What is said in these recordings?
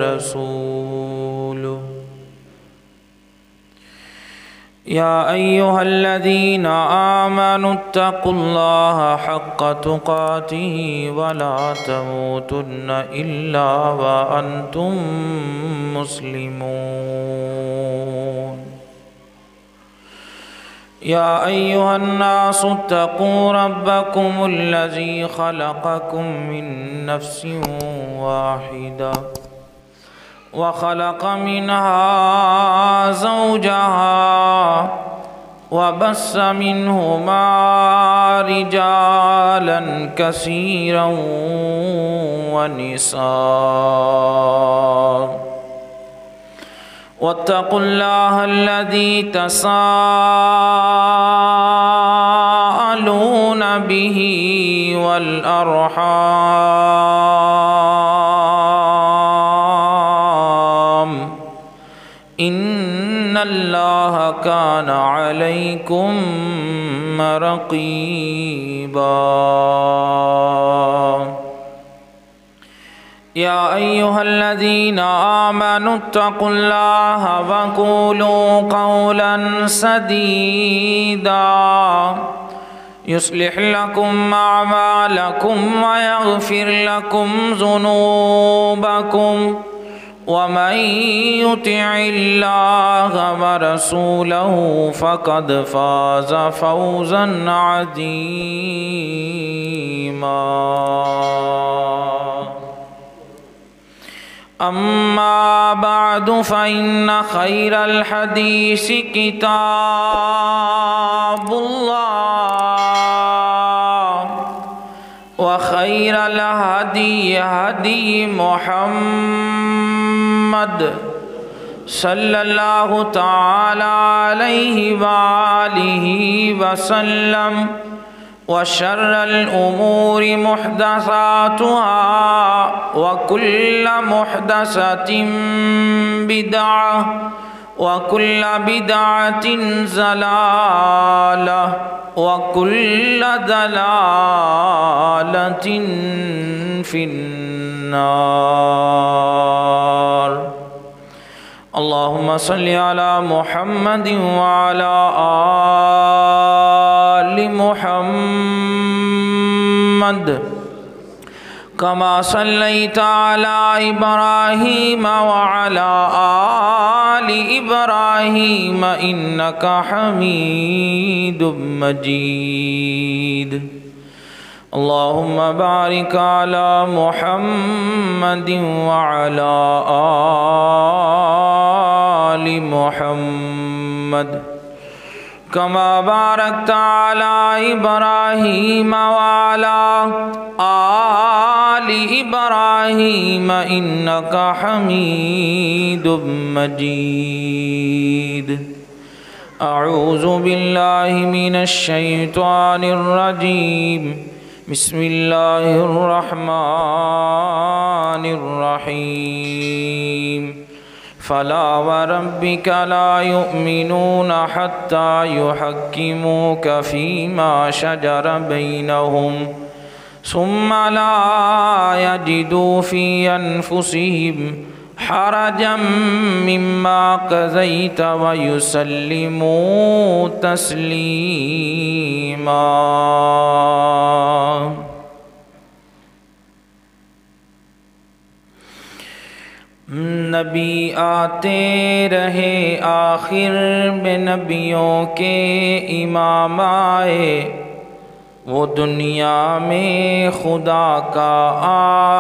ورسوله. يا أيها الذين آمنوا اتقوا الله حق تقاته ولا تموتن إلا وأنتم مسلمون. يا أيها الناس اتقوا ربكم الذي خلقكم من نفس واحدة وخلق منها زوجها وبث منهما رجالا كثيرا ونساء. واتقوا الله الذي تساءلون به والأرحام إن الله كان عليكم رقيبا. يا أيها الذين آمنوا اتقوا الله وقولوا قولا سديدا يصلح لكم أعمالكم ويغفر لكم ذنوبكم ومن يطع الله ورسوله فقد فاز فوزا عظيما. أما بعد فإن خير الحديث كتاب الله وخير الهدي هدي محمد صلى الله تعالى عليه وآله وسلم وشر الأمور محدثاتها وكل محدثة بدعة وكل بدعة ضلالة وكل ضلالة في النار. اللهم صل على محمد وعلى آل محمد كما صليت على إبراهيم وعلى آل إبراهيم إنك حميد مجيد. اللهم بارك على محمد وعلى آل محمد كما باركت على إبراهيم وعلى آل إبراهيم إنك حميد مجيد. أعوذ بالله من الشيطان الرجيم. بسم الله الرحمن الرحيم. فلا وربك لا يؤمنون حتى يحكموك فيما شجر بينهم ثم لا يجدوا في أنفسهم حرجا مما قضيت ويسلموا تسليما. نبی آتے رہے آخر میں نبیوں کے امام آئے، وہ دنیا میں خدا کا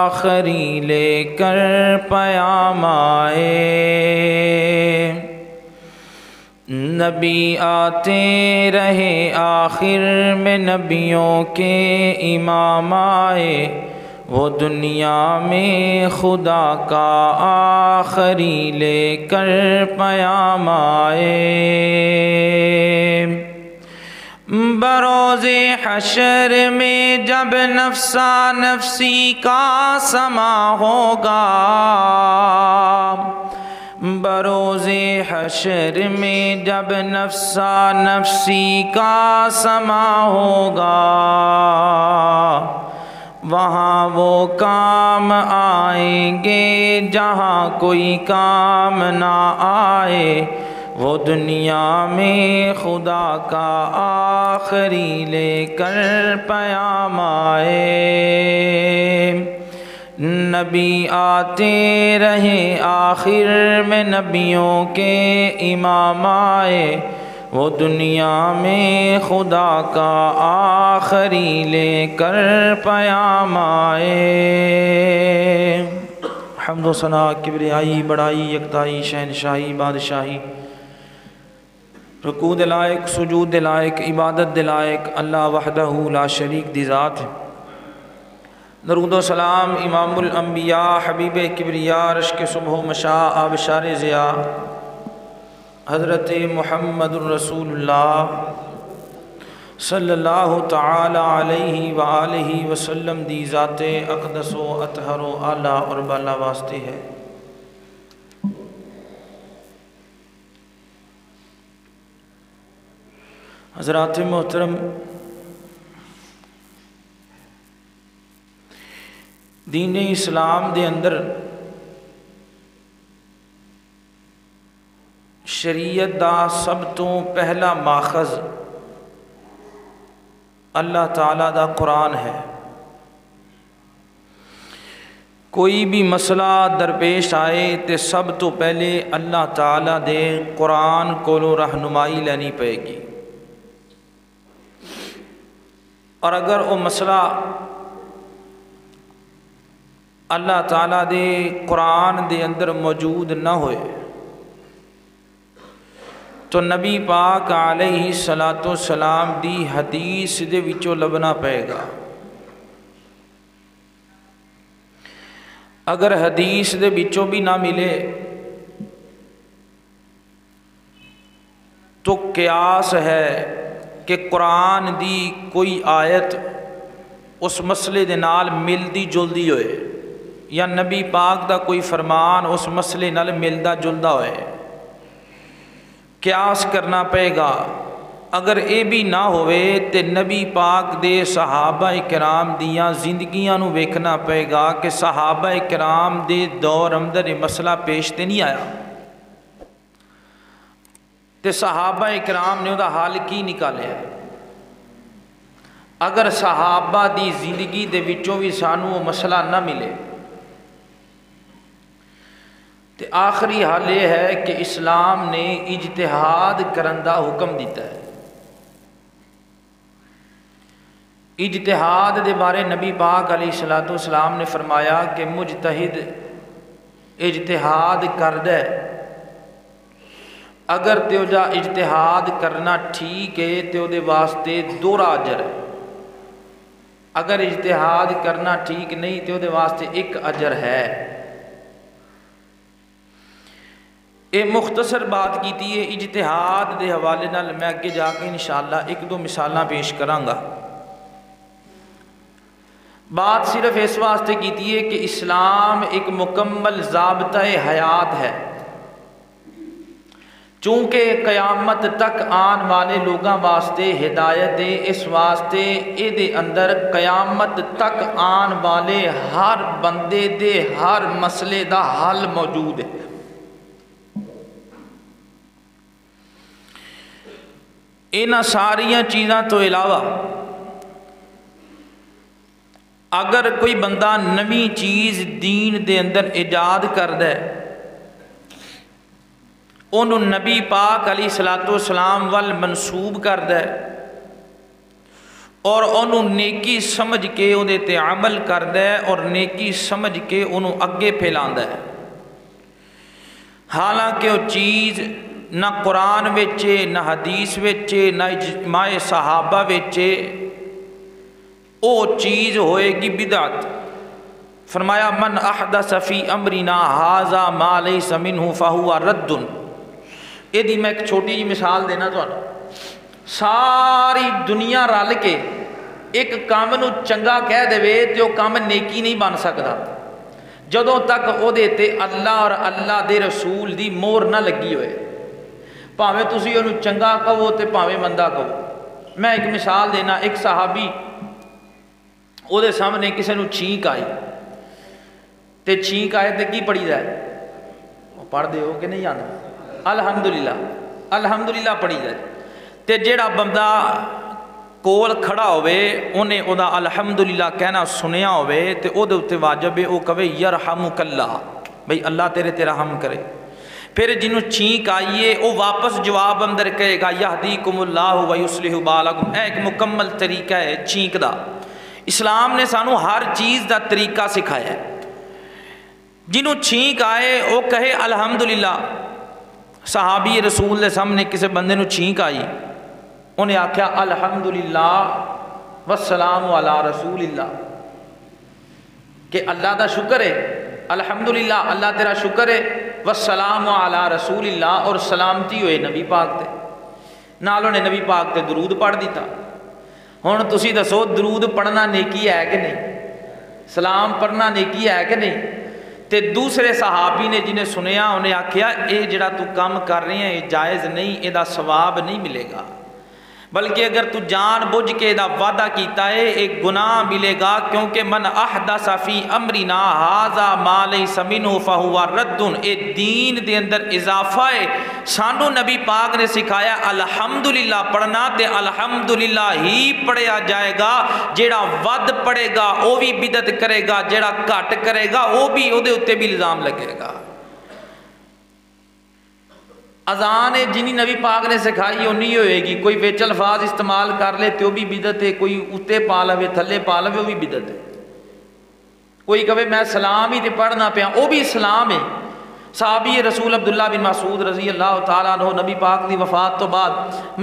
آخری لے کر پیام آئے۔ نبی آتے رہے آخر میں نبیوں کے امام آئے، وہ دنیا میں خدا کا آخری لے کر پیام آئے۔ بروز حشر میں جب نفسا نفسی کا سما ہوگا، بروز حشر میں جب نفسا نفسی کا سما ہوگا، وہاں وہ کام آئیں گے جہاں کوئی کام نہ آئے، وہ دنیا میں خدا کا آخری لے کر پیام آئے۔ نبی آتے رہے آخر میں نبیوں کے امام آئے، وہ دنیا میں خدا کا آخری لے کر پیام آئے۔ حمد و ثنا، کبریائی، بڑائی، یکتائی، شہنشاہی، بادشاہی، رکوع دے لائق، سجود دے لائق، عبادت دے لائق اللہ وحدہ لا شریک دی ذات ہے۔ درود و سلام امام الانبیاء، حبیب کبریاء، رشک صبح و مشاء، آبشار ضیاء، حضرت محمد الرسول اللہ صلی اللہ تعالی علیہ وآلہ وسلم دی ذات اقدس و اطہر و اعلیٰ اور بالا واسطے ہے۔ حضرات محترم، دین اسلام دے اندر شریعت دا سب تو پہلا ماخذ اللہ تعالیٰ دا قرآن ہے۔ کوئی بھی مسئلہ درپیش آئے تے سب تو پہلے اللہ تعالیٰ دے قرآن کولوں رہنمائی لینی پائے گی، اور اگر وہ مسئلہ اللہ تعالیٰ دے قرآن دے اندر موجود نہ ہوئے تو نبی پاک علیہ السلام دی حدیث دے وچوں لبنا پائے گا۔ اگر حدیث دے وچوں بھی نہ ملے تو قیاس ہے کہ قرآن دی کوئی آیت اس مسئلے دے نال ملدی جلدی ہوئے، یا نبی پاک دا کوئی فرمان اس مسئلے نال ملدا جلدا ہوئے، قیاس کرنا پائے گا۔ اگر اے بھی نہ ہوئے تے نبی پاک دے صحابہ کرام دیاں زندگیاں نو ویکھنا پائے گا کہ صحابہ کرام دے دور اندر مسئلہ پیش تے نہیں آیا تے صحابہ کرام نے دا حال کی نکالے۔ اگر صحابہ دی زندگی دے وچوں بھی سانو وہ مسئلہ نہ ملے تے آخری حال یہ ہے کہ اسلام نے اجتہاد کرن دا حکم دیتا ہے۔ اجتہاد دے بارے نبی پاک علیہ السلام نے فرمایا کہ مجتہد اجتہاد کر دے، اگر تے جا اجتہاد کرنا ٹھیک ہے تے دے واسطے دوہرا اجر ہے، اگر اجتہاد کرنا ٹھیک نہیں تے دے واسطے ایک اجر ہے۔ اے مختصر بات کیتی ہے اجتہاد دے حوالے نال، میں اگے جا کے انشاءاللہ ایک دو مثالاں پیش کراں گا۔ بات صرف اس واسطے کیتی ہے کہ اسلام ایک مکمل ضابطہ حیات ہے، چونکہ قیامت تک آن والے لوگاں واسطے ہدایت ہے، اس واسطے اے دے اندر قیامت تک آن والے ہر بندے دے ہر مسئلے دا حل موجود ہے۔ انہاں ساریاں چیزاں تو علاوہ اگر کوئی بندہ نوی چیز دین دے اندر ایجاد کر دے، انہوں نبی پاک علیہ السلام وال منسوب کر دے اور انہوں نیکی سمجھ کے انہوں تے عمل کر دے اور نیکی سمجھ کے انہوں اگے پھیلان دے، حالانکہ وہ چیز نہ قرآن وچے نہ حدیث وچے نہ اجماع صحابہ وچے، او چیز ہوئے گی بدعت۔ فرمایا من احدث فی امرنا ھذا ما لیس منہ فہو رد۔ یہ دی میں ایک چھوٹی جی مثال دینا تو ساری دنیا رل کے ایک کام نو چنگا کہہ دے تے وہ کام نیکی نہیں بن سکتا جدوں تک او دے تے اللہ اور اللہ دے رسول دی مور نہ لگی ہوئے، پاویں تسی انہوں چنگا کہو تے پاویں مندہ کہو۔ میں ایک مثال دینا، ایک صحابی وہ سامنے کسی نے چھینک آئی تے چھینک آئے تے کی پڑھی جائے؟ وہ پڑھ دے ہو کہ نہیں آنا؟ الحمدللہ الحمدللہ پڑھی جائے۔ تے جیڑا بندہ کول کھڑا ہوئے انہیں او دا الحمدللہ کہنا سنیا ہوئے تے او دے اتے واجب ہے او کہے یرحمک اللہ، بھئی اللہ تیرے تے رحم کرے۔ پھر جنہوں چھینک آئیے او واپس جواب اندر کہے گا یہدیکم اللہ ویصلح بالکم۔ ایک مکمل طریقہ ہے چھینک دا۔ اسلام نے سانو ہر چیز دا طریقہ سکھایا ہے۔ جنہوں چھینک آئے وہ کہے الحمدللہ۔ صحابی رسول دے سامنے کسی بندے نو چھینک آئی، انہیں آکھیا الحمدللہ والسلام علی رسول اللہ، کہ اللہ دا شکر ہے، الحمدللہ اللہ تیرا شکر ہے، والسلام علی رسول اللہ، اور سلامتی ہوئے نبی پاک تے، نالوں نے نبی پاک تے درود پڑھ دیتا۔ ہن تسی دسو درود پڑھنا نیکی ہے کہ نہیں؟ سلام پڑھنا نیکی ہے کہ نہیں؟ تے دوسرے صحابی نے جنہیں سنیا انہیں آکھیا اے جڑا تو کام کر رہے ہیں یہ جائز نہیں، اے دا ثواب نہیں ملے گا، بلکہ اگر تو جان بوجھ کے دا وعدہ کیتا ہے ایک گناہ ملے گا، کیونکہ من احدث فی امرنا ھذا ما لیس منہ فہو رد۔ اے دین دے اندر اضافہ ہے۔ سانو نبی پاک نے سکھایا الحمدللہ پڑھنا، تے الحمدللہ ہی پڑھیا جائے گا۔ جیڑا ود پڑھے گا وہ بھی بدعت کرے گا، جیڑا گھٹ کرے گا وہ بھی او دے اتے بھی الزام لگے گا۔ اذان جنہی نبی پاک نے سکھائی وہ نہیں ہوئے گی، کوئی وچ الفاظ استعمال کر لے تو بھی بدعت ہے، کوئی اتے پا لوے تھلے پا لوے وہ بھی بدعت ہے، کوئی کہے میں سلام ہی تے پڑھنا پیا وہ بھی اسلام ہے۔ صحابی رسول عبداللہ بن مسعود رضی اللہ تعالیٰ عنہ نبی پاک دی وفات تو بعد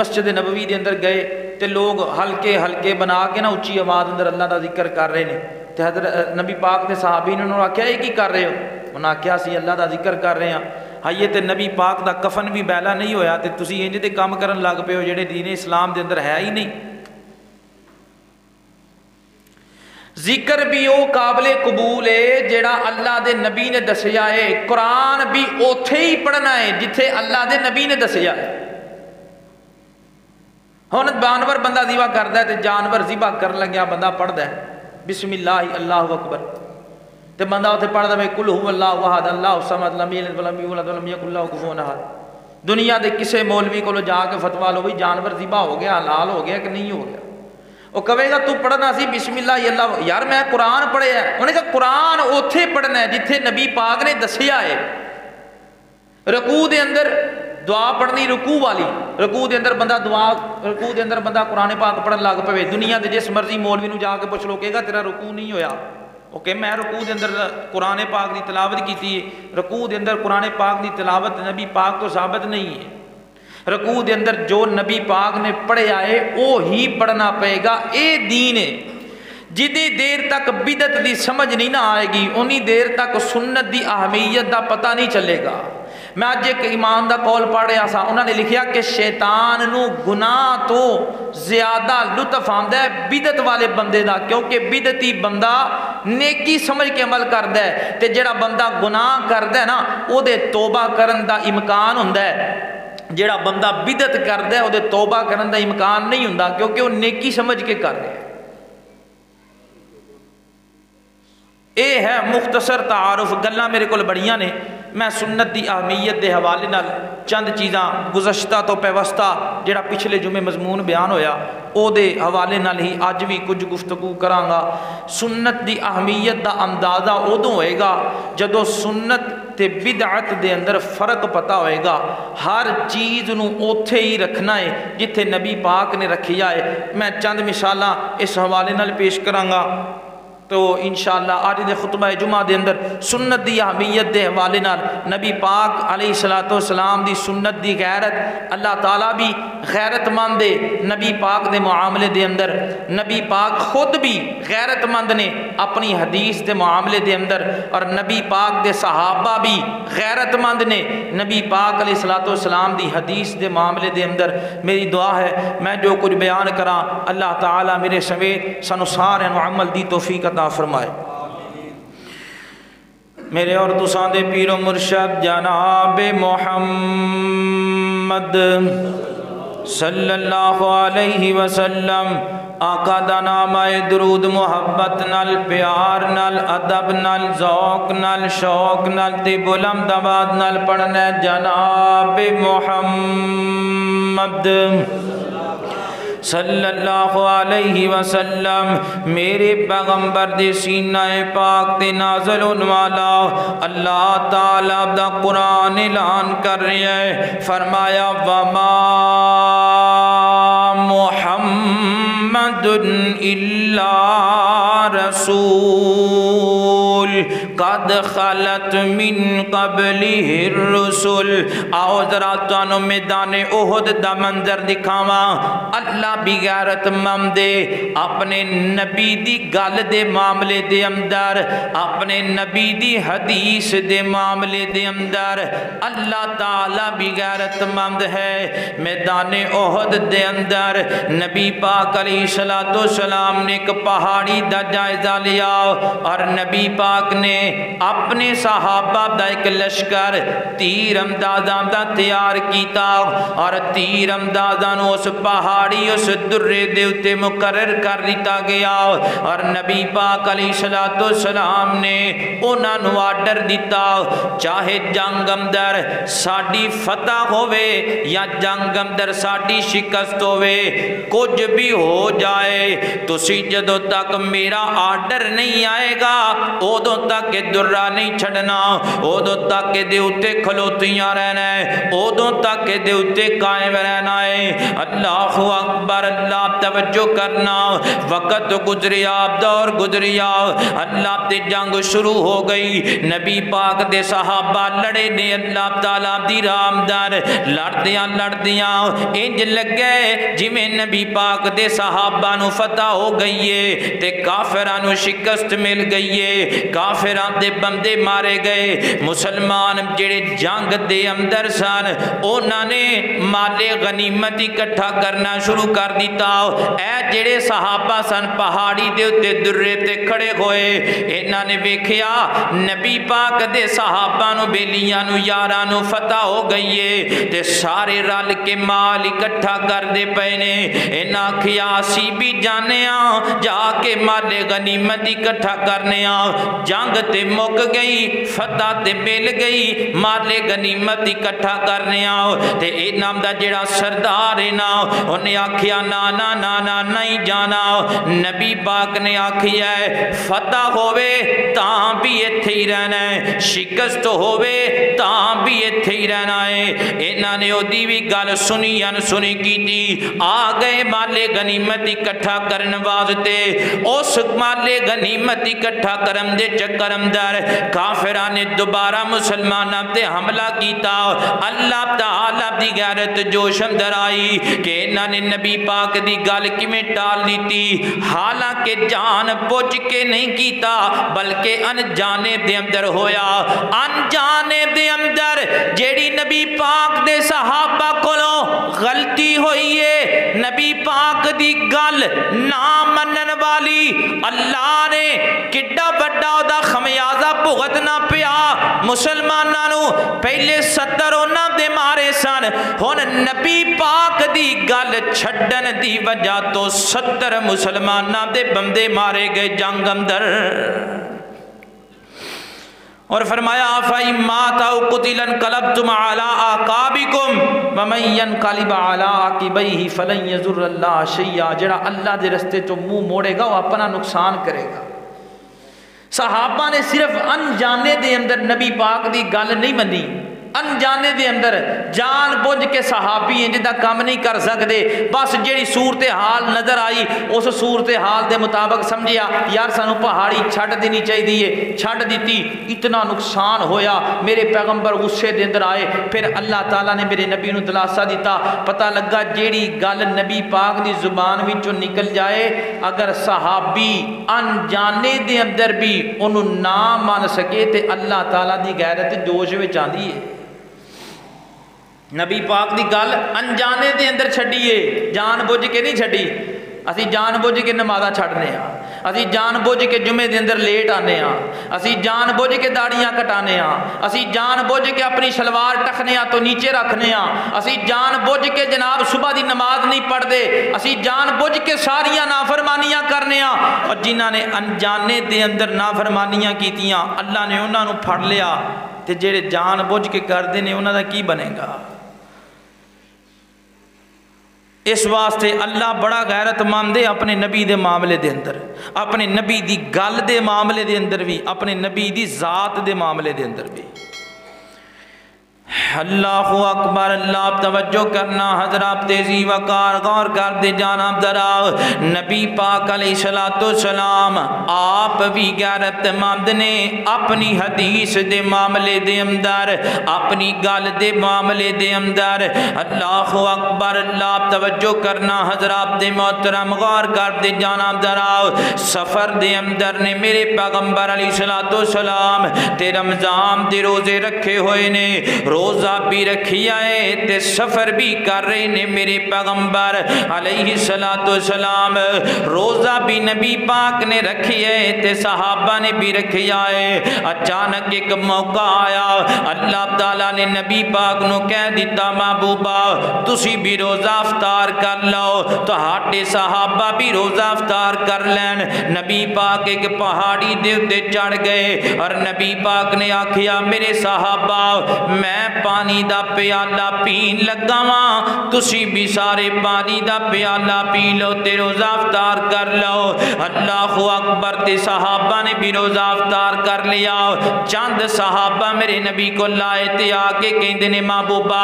مسجد نبوی دے اندر گئے تے لوگ ہلکے ہلکے بنا کے نا اچھی آواز اندر اللہ دا ذکر کر رہے ہیں، تے حضرت نبی پاک نے صحابی نے انہوں نے آکھیا یہ کی کر رہے ہو؟ انہوں نے آکھیا سی اللہ دا ذکر کر رہے ہیں۔ ہائیے تے نبی پاک دا کفن بھی بیلا نہیں ہویا تے تسی انج دے کام کرن لگ پے ہو جڑے دین اسلام دے اندر ہے ہی نہیں۔ ذکر بھی او قابل قبول ہے جڑا اللہ دے نبی نے دسیا ہے، قرآن بھی اوتھے ہی پڑھنا ہے جتھے اللہ دے نبی نے دسیا ہے۔ ہن جانور بندہ ذبح کردا ہے تے جانور ذبح کرن لگیا بندہ پڑھدا ہے بسم اللہ اللہ اکبر، تے بندہ اتنے پڑھدا ہے قل هو اللہ احد اللہ الصمد لم یلد ولم یولد ولم یکن لہ کفوا احد۔ دنیا دے کسے مولوی کو جا کے فتوا لو بھئی جانور ذبح ہو گیا حلال ہو گیا کہ نہیں ہو گیا، وہ کہے گا تو پڑھنا سی بسم اللہ اللہ، یار میں قرآن پڑھیا ہے۔ انہیں کہا قرآن اوتھے پڑھنا ہے جتھے نبی پاک نے دسیا ہے۔ رکوع دے اندر دعا پڑھنی رکوع والی، رکوع دے اندر بندہ دعا، رکوع دے اندر بندہ قرآن پاک پڑھن لگ پے، دنیا دے جس مرضی مولوی نو جا کے پوچھ لو کہے گا تیرا رکوع نہیں ہویا، وہ کہ میں رکوع دے اندر قرآن پاک دی تلاوت کیتی ہے۔ رکوع دے اندر قرآن پاک دی تلاوت نبی پاک تو ثابت نہیں ہے۔ رکوع دے اندر جو نبی پاک نے پڑھے آئے وہ ہی پڑھنا پڑے گا، اے دین ہے۔ جتنی دیر تک بدعت دی سمجھ نہیں نہ آئے گی انی دیر تک سنت دی اہمیت دا پتہ نہیں چلے گا۔ میں آج ایک امام دا قول پڑھ رہا سا، انہوں نے لکھیا کہ شیطان نو گناہ تو زیادہ لطف آندا ہے بدعت والے بندے دا، کیونکہ بدعتی بندہ نیکی سمجھ کے عمل کردا ہے، تے جڑا بندہ گناہ کردا ہے نا او دے توبہ کرن دا امکان ہوندا ہے، جڑا بندہ بدعت کردا ہے او دے توبہ کرن دا امکان نہیں ہوندا، کیونکہ وہ نیکی سمجھ کے کر رہا ہے۔ اے ہے مختصر تعارف، گلاں میرے کول بڑیاں نے، میں سنت دی اہمیت دے حوالے نال چند چیزاں گزشتہ تو پیوستہ جڑا پچھلے جمعے مضمون بیان ہویا او دے حوالے نال ہی اج بھی کچھ گفتگو کراں گا۔ سنت دی اہمیت دا اندازہ ادوں ہوئے گا جدو سنت تے بدعت دے اندر فرق پتہ ہوئے گا۔ ہر چیز نو اوتھے ہی رکھنا ہے جتھے نبی پاک نے رکھیا ہے۔ میں چند مثالاں اس حوالے نال پیش کراں گا تو انشاءاللہ آج دے خطبہ جمعہ دے اندر سنت دی اہمیت دے حوالے نال نبی پاک علیہ السلام دی سنت دی غیرت، اللہ تعالیٰ بھی غیرت مند دے نبی پاک دے معاملے دے اندر، نبی پاک خود بھی غیرت مند نے اپنی حدیث دے معاملے دے اندر، اور نبی پاک دے صحابہ بھی غیرت مند نے نبی پاک علیہ السلام دی حدیث دے معاملے دے اندر۔ میری دعا ہے میں جو کچھ بیان کراں اللہ تعالیٰ میرے سمیت سانو سارے عمل دی توفیق عطا فرمائے۔ میرے اور تساں دے پیر و مرشد جناب محمد صلی اللہ علیہ وسلم آقا دا نام آئے درود محبت نال پیار نال ادب نال ذوق نال شوق نال تے بلند آواز نال پڑھنا ہے جناب محمد صلی اللہ علیہ وسلم۔ میرے پیغمبر دے سینہ پاک تے نازل ہونے والا اللہ تعالیٰ دا قرآن اعلان کر رہے ہیں، فرمایا وما محمد الا رسول قد خلت من قبلہ الرسل۔ آؤ ذرا تانوں میدان احد دا منظر دکھاواں۔ اللہ بھی غیرت مند اپنے نبی دی گل دے معاملے دے اندر، اپنے نبی دی حدیث دے معاملے دے اندر اللہ تعالیٰ بھی غیرت مند ہے۔ میدان احد دے اندر نبی پاک علیہ السلام نے ایک پہاڑی دا جائزہ لیا اور نبی پاک نے اپنے صحابہ دا ایک لشکر تیر اندازاں دا تیار کیتا اور تیر اندازاں اس پہاڑی اس درے دے اتے مقرر کر دیتا گیا اور نبی پاک علیہ السلام نے انہاں نو آرڈر دیتا چاہے جنگ اندر ساڈی فتح ہوئے یا جنگ اندر ساڈی شکست ہوئے کچھ بھی ہو جائے تسی جدوں تک میرا آرڈر نہیں آئے گا ادوں تک درہ نہیں چھڑنا، ادوں تک دے اتے کھلوتیاں رہنا ہے، ادوں تک دے اتے قائم رہنا ہے۔ اللہ اکبر، اللہ توجہ کرنا، وقت گزریا، دور گزریا، اللہ تے جنگ شروع ہو گئی، نبی پاک دے صحابہ لڑے نے اللہ تعالیٰ دی رام در، لڑدیاں لڑدیاں انج لگے جویں نبی پاک دے صحابہ نو فتح ہو گئی ہے تے کافراں نو شکست مل گئی ہے، کافراں دے بندے مارے گئے۔ مسلمان جڑے جنگ دے اندر سن انہاں نے مال غنیمت اکٹھا کرنا شروع کر دیتا۔ اے جڑے صحابہ سن پہاڑی دے اتے درے تے کھڑے ہوئے، انہاں نے ویکھیا نبی پاک دے صحابہ نو بیلیاں نو یاراں نو فتح ہو گئی ہے تے سارے رل کے مال اکٹھا کر دے پئے نے۔ انہاں آکھیا اسی بھی جانے جا کے مال غنیمت اکٹھا کرنے جنگ تے مک گئی، فتح تے مل گئی، مال غنیمت اکٹھا کرنے تے انہاں دا جڑا سردار ہے نا انہیں آکھیا نا نا نا نا نہیں جانا۔ نبی پاک نے آکھیا ہے فتح ہوئے تاں بھی ایتھے ہی رہنا ہے، شکست ہوئے تاں بھی ایتھے ہی رہنا ہے۔ انہاں نے اودی بھی گل سنی انسنی کی تھی، آ گئے مال غنیمت اکٹھا کرن واسطے۔ اس مال غنیمت اکٹھا کرن دے چکر اندر کافران نے دوبارہ مسلمانوں تے حملہ کیتا۔ اللہ تعالیٰ دی غیرت جوش اندر آئی کہ انہاں نے نبی پاک دی گل کیویں ٹال دیتی، حالانکہ جان بوجھ کے نہیں کیتا بلکہ انجانے دے اندر ہویا۔ انجانے دے اندر جیڑی نبی پاک دے صحابہ کولوں غلطی ہوئی ہے، نبی پاک دی گل نہ منن والی، اللہ نے کڈا بڑا دا خمیازہ بھگتنا پیا مسلماناں نو۔ پہلے 70 انہاں دے مارے سن، ہن نبی پاک دی گل چھڈن دی وجہ تو 70 مسلماناں دے بندے مارے گئے جنگ اندر۔ اور فرمایا فَإِن مَاتَ أَوْ قُتِلَ انقلبتم عَلَىٰ أَعْقَابِكُمْ وَمَن يَنقلب عَلَىٰ عَقِبَيْهِ فَلَن يَضُرَّ اللَّهَ شَيْئًا۔ جڑا اللہ دے رستے تو منہ موڑے گا وہ اپنا نقصان کرے گا۔ صحابہ نے صرف انجانے دے اندر نبی پاک دی گل نہیں مندی، انجانے دے اندر جان بوجھ کے صحابی ہیں جدہ کام نہیں کر سکتے، بس جیڑی صورتحال نظر آئی اس صورتحال دے مطابق سمجھیا یار سانو پہاڑی چھڑ دینی چاہیے دیئے، چھڑ دیتی، اتنا نقصان ہویا، میرے پیغمبر غصے دے اندر آئے، پھر اللہ تعالیٰ نے میرے نبی نو دلاسا دیتا، پتہ لگا جیڑی گل نبی پاک دی زبان وچوں نکل جائے اگر صحابی انجانے دے اندر بھی انہوں نہ مان سکے تے اللہ تعالیٰ دی غیرت جوش وچ آندی ہے۔ نبی پاک دی گل انجانے دے اندر چھڑیے، جان بوجھ کے نہیں چھڑی، اسی جان بوجھ کے نمازہ چھڑنے اسی جان بوجھ کے جمعے دے اندر لیٹ آنے ہاں، اسی جان بوجھ کے داڑیاں کٹانے ہاں، اسی جان بوجھ کے اپنی شلوار ٹکنے ہاں تو نیچے رکھنے ہاں، اسی جان بوجھ کے جناب صبح دی نماز نہیں پڑھ دے، اسی جان بوجھ کے ساریاں نافرمانیاں کرنے ہاں، اور جنہاں نے انجانے دے اندر نافرمانیاں کیتیاں اللہ نے انہاں نو پھڑ لیا، تے جڑے جان بوجھ کے کردے نے انہاں دا کی بنے گا؟ اس واسطے اللہ بڑا غیرت مند ہے اپنے نبی دے معاملے دے اندر، اپنے نبی دی گل دے معاملے دے اندر بھی، اپنے نبی دی ذات دے معاملے دے اندر بھی۔ اللہ اکبر، اللہ توجہ کرنا حضرات، تیزی وقار غور کر دے جانا ذرا۔ نبی پاک علیہ السلام آپ بھی غیرت مند نے اپنی حدیث دے معاملے دے اندر، اپنی گل دے معاملے دے اندر۔ اللہ اکبر، اللہ توجہ کرنا حضرات دے محترم، غور کر دے جانا ذرا۔ سفر دے اندر نے میرے پیغمبر علیہ السلام تے رمضان دے روزے رکھے ہوئے نے، روزہ بھی رکھی آئے تے سفر بھی کر رہے نے میرے پیغمبر علیہ السلام، روزہ بھی نبی پاک نے رکھی ہے تے صحابہ نے بھی رکھی آئے۔ اچانک ایک موقع آیا، اللہ تعالیٰ نے نبی پاک نو کہہ دیتا محبوبہ تسی بھی روزہ افطار کر لو، تو ہاٹے صحابہ بھی روزہ افطار کر لین۔ نبی پاک ایک پہاڑی دے اتے چڑھ گئے اور نبی پاک نے آکھیا میرے صحابہ میں پانی دا پیالہ پین لگا ماں، تسی بھی سارے پانی دا پیالہ پی لو تے روزہ افطار کر لو۔ اللہ اکبر، تے صحابہ نے بھی روزہ افطار کر لیا۔ چند صحابہ میرے نبی کو لائے تے آگے کہندے نے محبوبہ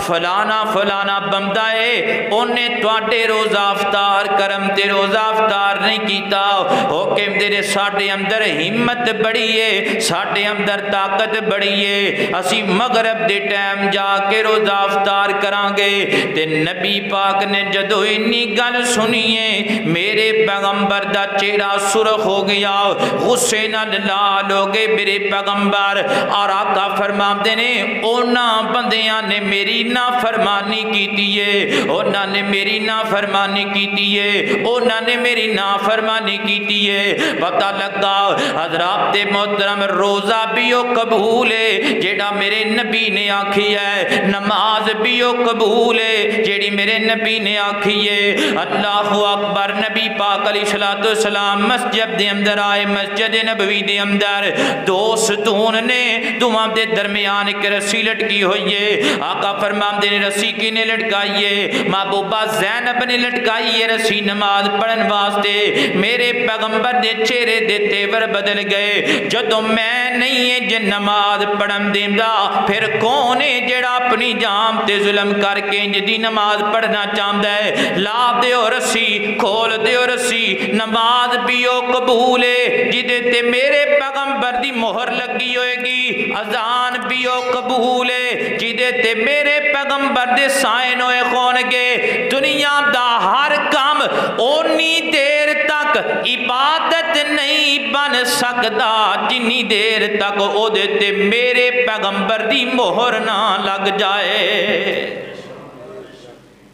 فلانا فلانا بندہ ہے انہیں تواڈے روزہ افطار کرم تے روزہ افطار نہیں کیتا، ہو کہندے نے ساڈے اندر ہمت بڑی ہے، ساڈے اندر طاقت بڑی ہے، اسی مغرب دے ٹائم جا کے روزہ افطار کران گے۔ تے نبی پاک نے جدو انی گل سنیے میرے پیغمبر دا چہرہ سرخ ہو گیا، غصے نال لال ہو گئے میرے پیغمبر، اور آقا فرماتے نے اونا بندیاں نے میری نافرمانی کیتی ہے، اونا نے میری نافرمانی کیتی ہے، اونا نے میری نافرمانی کیتی ہے۔ پتہ لگا حضرات محترم روزہ بھی او قبول ہے جیڑا میرے نبی نے آکھی ہے، نماز بھی او قبول ہے جیڑی میرے نبی نے آکھی ہے۔ اللہ اکبر، نبی پاک علیہ السلام مسجد دے اندر آئے، مسجد نبوی دے اندر دو ستون نے دوہاں دے درمیان ایک رسی لٹکی ہوئی ہے۔ آقا فرماندے نے رسی کی نے لٹکائی ہے؟ محبوبہ زینب نے لٹکائی ہے رسی نماز پڑھن واسطے۔ میرے پیغمبر دے چہرے دے تیور بدل گئے، جدو میں نہیں ہے جن نماز پڑھن دیندہ پھر کون ہے جڑا اپنی جان تے ظلم کر کے جدی نماز پڑھنا چاہتا ہے؟ لا دیو رسی، کھول دیو رسی، نماز بھی او قبول ہے جدے تے میرے پیغمبر دی مہر لگی ہوئے گی، اذان بھی او قبول ہے جدے تے میرے پیغمبر دے سائن ہوئے خون گے۔ دنیا دا ہر کام اونی دیر تک عبادت نہیں بن سکتا جنی دیر تک او دیتے میرے پیغمبر دی مہر نہ لگ جائے۔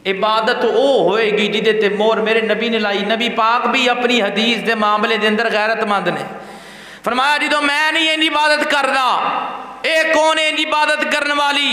عبادت او ہوئے گی جدے تے مہر میرے نبی نے لائی۔ نبی پاک بھی اپنی حدیث دے معاملے دے اندر غیرت مند نے فرمایا جدو میں نہیں ان عبادت کرنا، اے کون ہے ان عبادت کرنے والی؟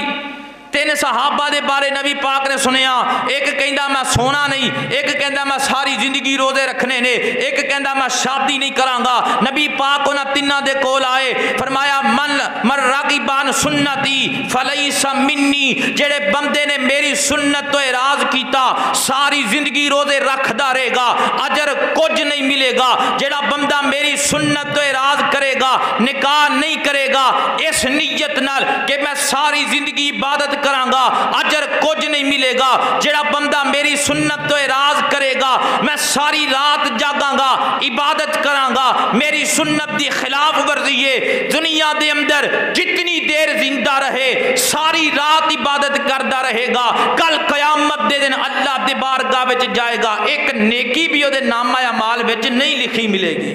تین صحابہ دے بارے نبی پاک نے سنیا، ایک کہندا میں سونا نہیں، ایک کہندا میں ساری زندگی روزے رکھنے نے، ایک کہندا میں شادی نہیں کرانگا۔ نبی پاک انہاں تینہ دے کول آئے، فرمایا من راغبان سنتی فلیس منی، جڑے بندے نے میری سنت تو اعراض کیتا ساری زندگی روزے رکھدا رہے گا، اجر کچھ نہیں ملے گا۔ جڑا بندہ میری سنت تو اعراض کرے گا، نکاح نہیں کرے گا اس نیت نال کہ میں ساری زندگی عبادت کرانگا، اجر کچھ نہیں ملے گا۔ جڑا بندہ میری سنت تو اعراض کرے گا، میں ساری رات جاگاں گا، عبادت کرانگا، میری سنت دی خلاف ورزی ہے، دنیا دے اندر جتنی دیر زندہ رہے ساری رات عبادت کردا رہے گا، کل قیامت دے دن اللہ دے بارگاہ وچ جائے گا، ایک نیکی بھی او دے نامہ اعمال وچ نہیں لکھی ملے گی۔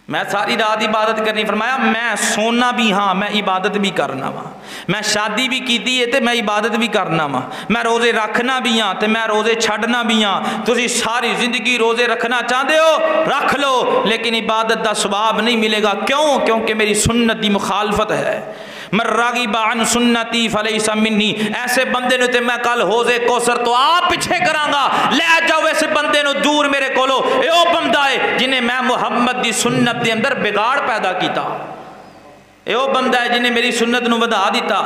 میں ساری رات عبادت کرنی، فرمایا میں سونا بھی ہاں میں عبادت بھی کرنا وا، میں شادی بھی کیتی ہے تے میں عبادت بھی کرنا وا، میں روزے رکھنا بھی ہاں تے میں روزے چھڈنا بھی ہاں۔ تسی ساری زندگی روزے رکھنا چاہتے ہو رکھ لو، لیکن عبادت دا ثواب نہیں ملے گا۔ کیوں؟ کیونکہ میری سنت دی مخالفت ہے۔ من راغب عن سنتی فلیس منی، ایسے بندے نو تے میں کل حوضے کوثر تو آپ پیچھے کراں گا، لے جاؤ ایسے بندے نو دور میرے کولو۔ اے او بندہ ہے جنہیں میں محمد دی سنت دے اندر بگاڑ پیدا کیتا، اے او بندہ ہے جنہیں میری سنت نو ودا دیتا،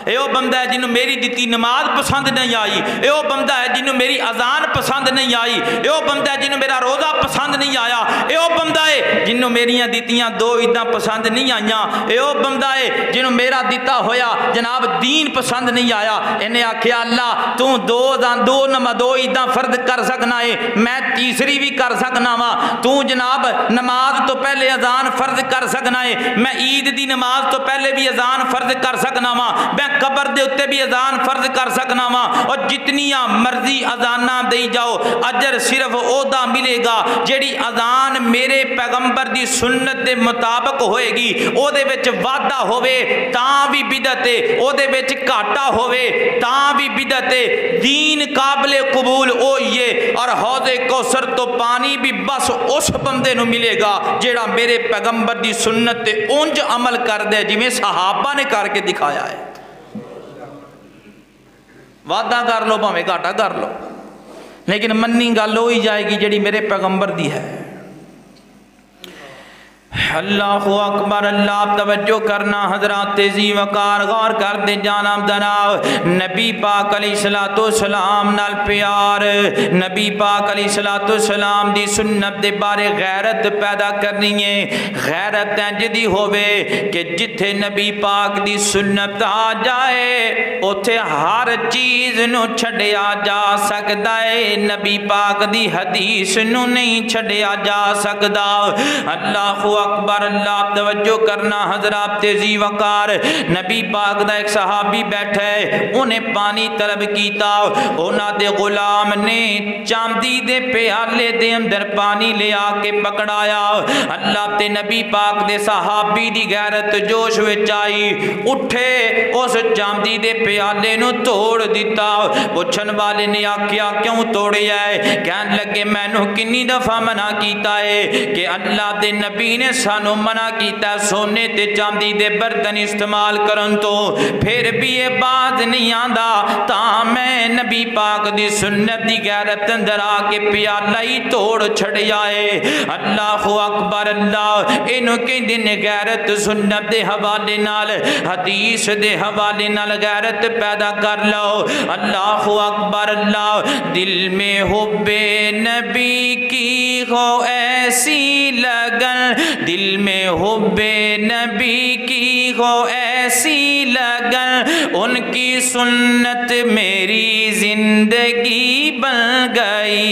اے او بندہ ہے جنہوں میری دیتی نماز پسند نہیں آئی، اے او بندہ ہے جنہوں میری اذان پسند نہیں آئی، اے او بندہ ہے جنہوں میرا روزہ پسند نہیں آیا، اے او بندہ ہے جنہوں میریاں دیتیاں 2 عیداں پسند نہیں آئیاں، اے او بندہ ہے جنہوں میرا دیتا ہویا جناب دین پسند نہیں آیا۔ انہیں آکھیا اللہ تو 2 عیداں فرد کر سکنا ہے، میں تیسری بھی کر سکنا وا، تو جناب نماز تو پہلے اذان فرد کر سکنا ہے، میں عید دی نماز تو پہلے بھی اذان فرض کر سکنا وا، میں قبر دے اتے بھی اذان فرض کر سکنا وا، اور جتنیاں مرضی اذاناں دئی جاؤ اجر صرف او دا ملے گا جیڑی اذان میرے پیغمبر دی سنت دے مطابق ہوئے گی، او دے وچ وعدہ ہوئے تاں بھی بدعت ہے، او دے وچ گھاٹا ہوئے تاں بھی بدعت ہے۔ دین قابل قبول او یہ، اور حوض کوثر تو پانی بھی بس اس بندے نو ملے گا جیڑا میرے پیغمبر دی سنت تے اونج عمل کر دے جویں صحابہ نے کر کے دکھایا ہے۔ وعدہ کر لو بھاویں گھاٹا کر لو، لیکن منی گل ہوئی جائے گی جڑی میرے پیغمبر دی ہے۔ اللہ اکبر، اللہ توجہ کرنا حضرات زی وقار، غور کر دے جانب جناب نبی پاک علیہ السلام نال پیار، نبی پاک علیہ السلام دی سنت دے بارے غیرت پیدا کرنی ہے۔ غیرت جدی ہوئے کہ جتھے نبی پاک دی سنت آ جائے اتھے ہر چیز نو چھڑیا جا سکتا ہے، نبی پاک دی حدیث نو نہیں چھڑیا جا سکتا۔ اللہ اکبر، اللہ توجہ کرنا حضرات تیزی وقار، نبی پاک دا ایک صحابی بیٹھا ہے، انہیں پانی طلب کیتا، انہاں دے غلام نے چاندی دے پیالے دے اندر پانی لے آ کے پکڑایا۔ اللہ تے نبی پاک دے صحابی دی غیرت جوش وچ آئی، اٹھے اس چاندی دے پیالے نو توڑ دیتا۔ پوچھن والے نے آکھیا کیوں توڑیا ہے؟ کہن لگے میں نو کنی دفعہ منع کیتا ہے کہ اللہ دے نبی نے سانو منع کیتا سونے تے چاندی دے برتن استعمال کرن تو، پھر بھی یہ بات نہیں آندا تا میں نبی پاک دی سنت دی غیرت اندر آ کے پیالہ ہی توڑ چھڑ جائے۔ اللہ اکبر، اللہ انہوں کے دن غیرت سنت دے حوالے نال، حدیث دے حوالے نال غیرت پیدا کر لو۔ اللہ اکبر، اللہ دل میں حب نبی کی ہو ایسی لگن، دل میں حب نبی کی ہو ایسی لگن، ان کی سنت میری زندگی بن گئی۔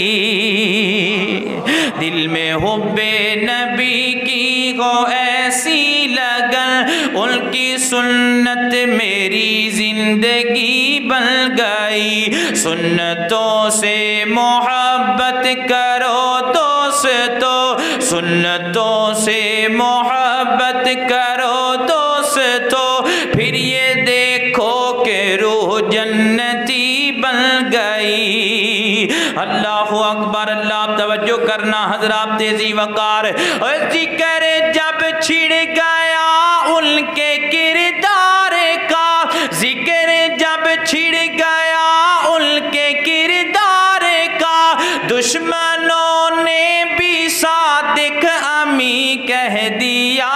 دل میں حب نبی کی ہو ایسی لگن، ان کی سنت میری زندگی بن گئی۔ سنتوں سے محبت کرو دوستو، سنتوں سے محبت کرو دوستو، پھر یہ دیکھو کہ روح جنتی بن گئی۔ اللہ اکبر، اللہ توجہ کرنا حضرات تیزی وقار، ذکر جب چھڑ گیا ان کے کردار کا، ذکر جب چھڑ گیا ان کے کردار کا، دشمنوں نے بھی صادق امی کہہ دیا،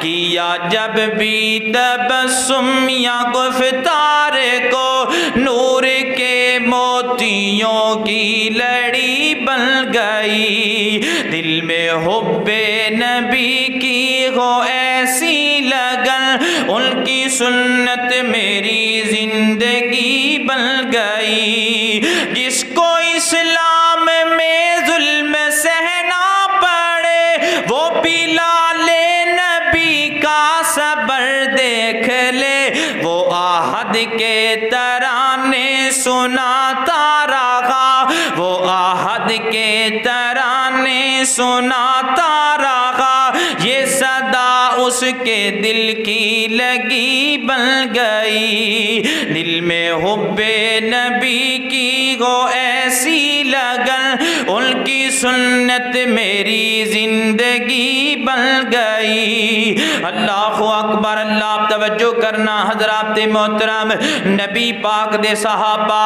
کیا جب بھی تبسم یا گفتار کو، نور کے موتیوں کی لڑی بن گئی۔ دل میں حب نبی کی ہو ایسی لگن، ان کی سنت میری زندگی بن گئی۔ جس کو اسلام میں ظلم سہنا پڑے وہ بلال نبی کا صبر دیکھ لے، وہ آہد کے ترانے سناتا رہا، وہ آہد کے ترانے سناتا رہا، یہ صدا اس کے دل کی لگی بن گئی، دل میں حب نبی کی ہو ایسی لگن، ان کی سنت میری زندگی بن گئی۔ اللہ اکبر، اللہ توجہ کرنا حضرات محترم، نبی پاک دے صحابہ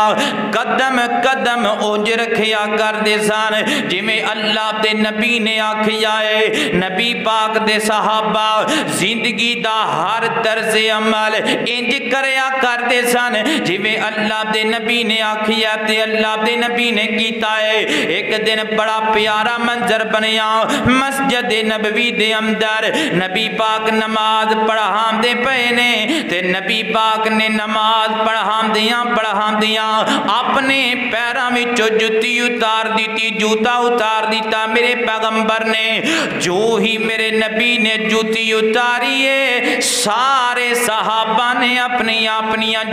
قدم قدم اونج رکھیا کر دے سن جی میں اللہ دے نبی نے آکھیا ہے۔ نبی پاک دے صحابہ زندگی دا ہر طرز عمل انج کریا کر دے سن جی میں اللہ دے نبی نے آکھیا تے اللہ دے نبی نے کیتا ہے۔ ایک دن بڑا پیارا منظر بنیا مسجد نبوی دے اندر، نبی پاک نماز پڑھام دے پے نے تے نبی پاک نے نماز پڑھام دیاں اپنے پیراں وچوں جُتی اتار دیتی، جوتا اتار دیتا۔ میرے پیغمبر نے جو ہی میرے نبی نے جوتی اتاری ہے، سارے صحابہ نے اپنی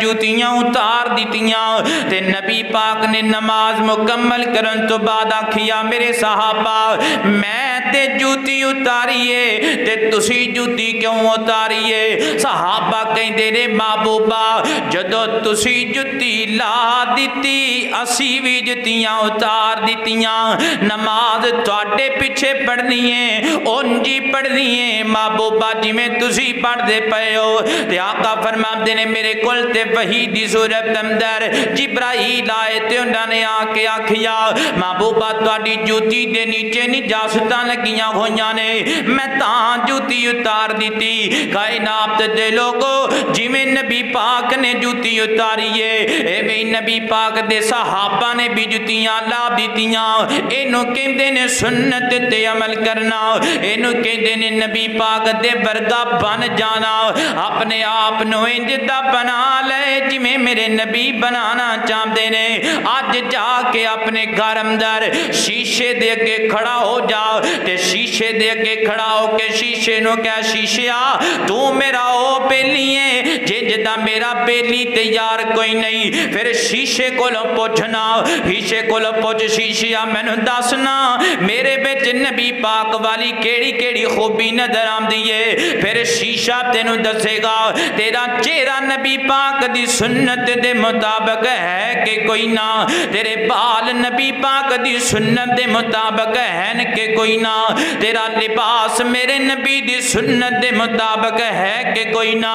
جوتیاں اتار دیتیاں تے نبی پاک نے نماز مکمل کرن تو بعد آکھیا میرے صحابہ میں تے جوتی اتاریے تے تسی جوتی کیوں اتاریے؟ صحابہ کہندے نے محبوبہ جدو تسی جوتی لا دیتی اسی بھی جوتیاں اتار دیتیاں، نماز تواڈے پیچھے پڑھنی ہے اونجی پڑھنی ہے محبوبہ جی میں تسی پڑھ دے پئے ہو۔ تے آقا فرماندے نے میرے کول تے وحی دی صورت اندر جبرائیل آئے تے انہاں نے آ کے آکھیا محبوبہ تواڈی جوتی دے نیچے نجاستاں لگیاں ہویاں نے، میں تاں جوتی اتار دیتی۔ کائنات دے لوگو جی میں نبی پاک نے جوتی اتاریے ایویں نبی پاک دے صحابہ نے بھی جوتیاں لا دیتیاں۔ اینو کہندے نے سنت تے عمل کرنا، اینو کہندے نے نبی پاک دے ورگا بن جانا، اپنے آپ نو انج دا بنا لے جی میں میرے نبی بنانا چاہتے نے۔ آج جا کے اپنے گھر اندر شیشے دے کے کھڑا ہو جا تے شیشے دے کے کھڑا ہو کے شیشے نو کہہ شیشیا تو میرا او بیلی ہے جدا میرا بیلی تیار کوئی نہیں۔ پھر شیشے کو لو پوچھنا، شیشے کو لو پوچھ شیشیا میں نو دسنا میرے بچ نبی پاک والی کیڑی کیڑی خوبی نظر آم دیئے۔ پھر شیشہ تینو دسے گا تیرا چہرہ نبی پاک دی سنت دے مطابق ہے کہ کوئی نہ، تیرے بال نبی پاک دی سنت دے مطابق ہے کہ کوئی نہ، تیرا لباس میرے نبی دی سنت دے مطابق ہے کہ کوئی نہ،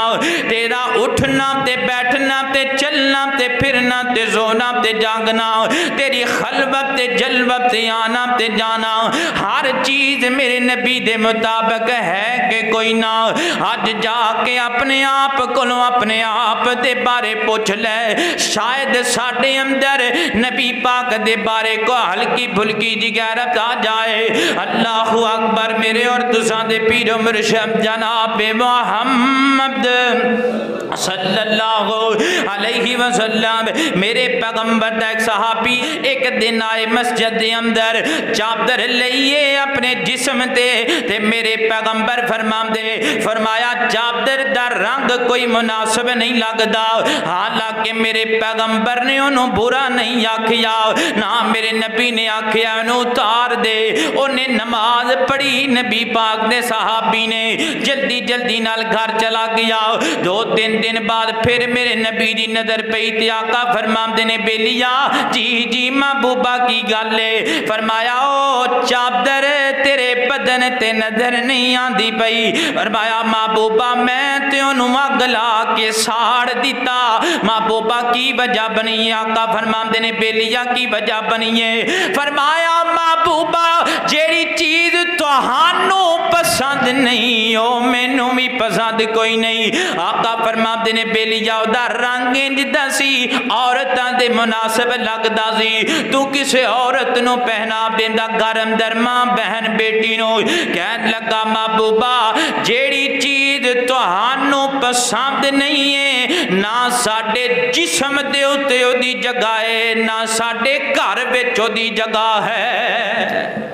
تیرا اٹھنا تے بیٹھنا تے چلنا تے پھرنا تے زونا تے جاگنا، تیری خلوت تے جلوت تے آنا تے جانا، ہر چیز میرے نبی دے مطابق ہے کہ کوئی نہ۔ آج جا کے اپنے آپ کو اپنے آپ دے بارے پوچھ لے، شاید ساڑھے اندر نبی پاک دے بارے کو ہلکی بھلکی جی غیرت آ جائے۔ اللہ اکبر میرے اور تساں دے پیر و مرشد جناب محمد صلی اللہ علیہ وسلم، میرے پیغمبر دا ایک صحابی ایک دن آئے مسجد دے اندر چادر لئیے اپنے جسم تے میرے پیغمبر فرمایا چادر دا رنگ کوئی مناسب نہیں لگدا، حالانکہ میرے پیغمبر نے انہوں برا نہیں آکھیا، نہ میرے نبی نے آکھیا انہوں اتار دے۔ انہیں نماز پڑھی نبی پاک دے صحابی نے جلدی جلدی نال گھر چلا گیا۔ دو دن بعد پھر میرے نبی دی نظر پئی تے آقا فرماندے نے بیلیا جی محبوبہ کی گالے، فرمایا او چادر تیرے بدن تے نظر نہیں آندی پئی، فرمایا محبوبہ میں تے انہوں اگ لا کے ساڑ دیتا، محبوبہ کی وجہ بنی ہے؟ آقا فرماندے نے بیلیا کی وجہ بنی ہے؟ فرمایا محبوبہ جیڑی چیز توہانوں پسند نہیں او مینوں بھی پسند کوئی نہیں۔ آقا فرماندے نے بیلیا دا رنگ انج دا سی عورتاں دے مناسب لگدا سی، تو کسے عورت نو پہنا دیندا گھر اندر ماں بہن بیٹی نو؟ کہن لگا محبوبہ جیڑی چیز توہانوں پسند نہیں ہے نہ ساڈے جسم دے اوتے او دی جگہ ہے نہ ساڈے گھر وچ او دی جگہ ہے،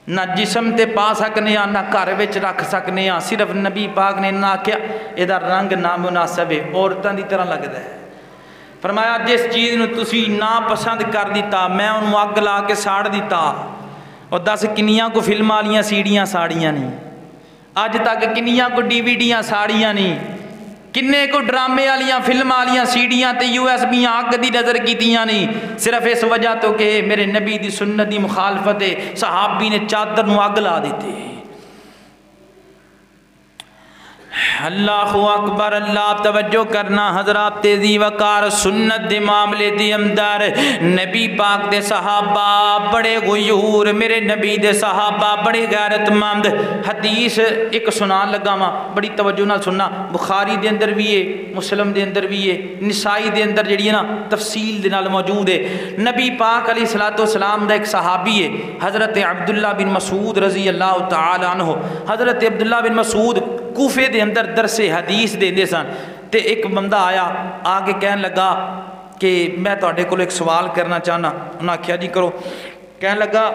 نہ جسم تے پا سکنے نہ گھر وچ رکھ سکنے، صرف نبی پاک نے نہ کیا ادا رنگ نامناسب ہے، عورتاں دی طرح لگدا ہے۔ فرمایا جس چیز نو تسی نا پسند کر دیتا میں انہوں اگ لا کے ساڑ دیتا، اور دس کنیاں کو فلم والیاں سیڑیاں ساڑیاں نہیں، اج تک کنیاں کو DVD ساڑیاں نہیں، کنے کو ڈرامے والیاں فلم والیاں سیڑیاں تے USB اگ دی نظر کیتیاں نہیں، صرف اس وجہ تو کہ میرے نبی دی سنت دی مخالفت ہے، صحابی نے چادر نو اگ لا دیتے۔ اللہ اکبر، اللہ توجہ کرنا حضرات، تیزی وقار سنت دے معاملے دی اندر نبی پاک دے صحابہ بڑے غیور، میرے نبی دے صحابہ بڑے غیرت مند۔ حدیث ایک سنان لگا ماں، بڑی توجہ نہ سننا، بخاری دے اندر بھی ہے، مسلم دے اندر بھی ہے، نسائی دے اندر جڑی ہے نا تفصیل دے نال موجود ہے۔ نبی پاک علیہ الصلوۃ والسلام دا ایک صحابی ہے حضرت عبداللہ بن مسعود رضی اللہ تعالی عنہ۔ حضرت عبداللہ بن مسعود کوفے دے اندر درس حدیث دے سن، تے ایک بندہ آیا آگے کہنے لگا کہ میں تواڈے کول ایک سوال کرنا چاہنا۔ انہاں آکھیا جی کرو۔ کہنے لگا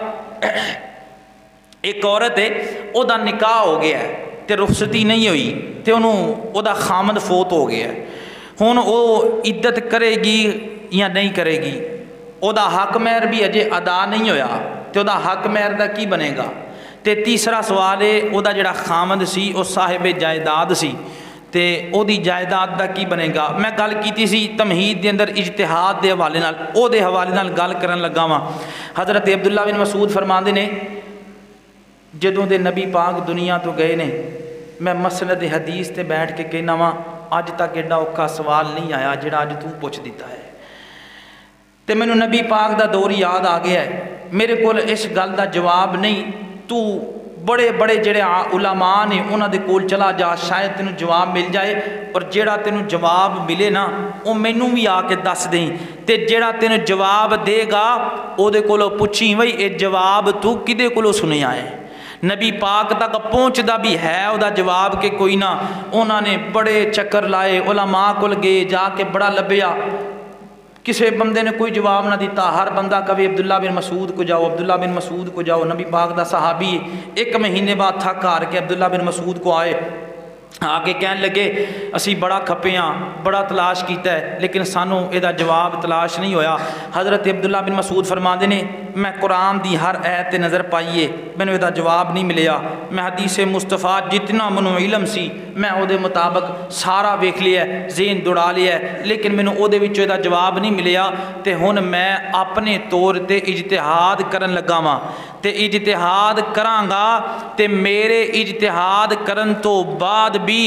ایک عورت ہے، او دا نکاح ہو گیا ہے تے رخصتی نہیں ہوئی تے انہوں او دا خامد فوت ہو گیا ہے، ہن او عدت کرے گی یا نہیں کرے گی؟ او دا حق مہر بھی اجے ادا نہیں ہویا تے او دا حق مہر دا کی بنے گا؟ تے تیسرا سوال ہے او دا جڑا خامد سی او صاحب جائیداد سی تے او دی جائیداد دا کی بنے گا؟ میں گل کیتی سی تمہید دے اندر اجتہاد دے حوالے نال، او دے حوالے نال گل کرن لگا واں۔ حضرت عبداللہ بن مسعود فرماندے نے جدوں دے نبی پاک دنیا تو گئے نے، میں مسند حدیث تے بیٹھ کے کہنا واں اج تک ایڈا اوکھا سوال نہیں آیا جڑا اج تو پوچھ دیتا ہے، تے مینوں نبی پاک دا دور یاد آ گیا ہے، میرے کول اس گل دا جواب نہیں، تو بڑے بڑے جڑے علماء نے انہاں دے کول چلا جا، شاید تینوں جواب مل جائے، اور جیڑا تینوں جواب ملے نا او مینوں بھی آ کے دس دیں، تے جیڑا تینوں جواب دے گا او دے کولوں پوچھی وئی اے جواب تو کدے کولوں سنیا ہے؟ نبی پاک تک پہنچدا بھی ہے او دا جواب کہ کوئی نہ۔ انہاں نے بڑے چکر لائے، علماء کول گئے، جا کے بڑا لبیا، کسی بندے نے کوئی جواب نہ دیتا، ہر بندہ کبھی عبداللہ بن مسعود کو جاؤ، عبداللہ بن مسعود کو جاؤ۔ نبی پاک دا صحابی ایک مہینے بعد تھک ہار کے عبداللہ بن مسعود کو آئے، آگے کہنے لگے اسی بڑا کھپے ہاں، بڑا تلاش کیتا ہے لیکن سانوں اے دا جواب تلاش نہیں ہویا۔ حضرت عبداللہ بن مسعود فرماندے نے میں قرآن دی ہر ایت نظر پائیے، مینوں اے دا جواب نہیں ملیا، میں حدیث مصطفیٰ جتنا منو علم سی میں او دے مطابق سارا ویکھ لیا ہے، ذہن دوڑا لیا ہے، لیکن مینوں او دے وچوں اے دا جواب نہیں ملیا، تے ہن میں اپنے طور تے اجتہاد کرن لگا واں، تے اجتہاد کراں گا تے میرے اجتہاد کرن تو بعد بھی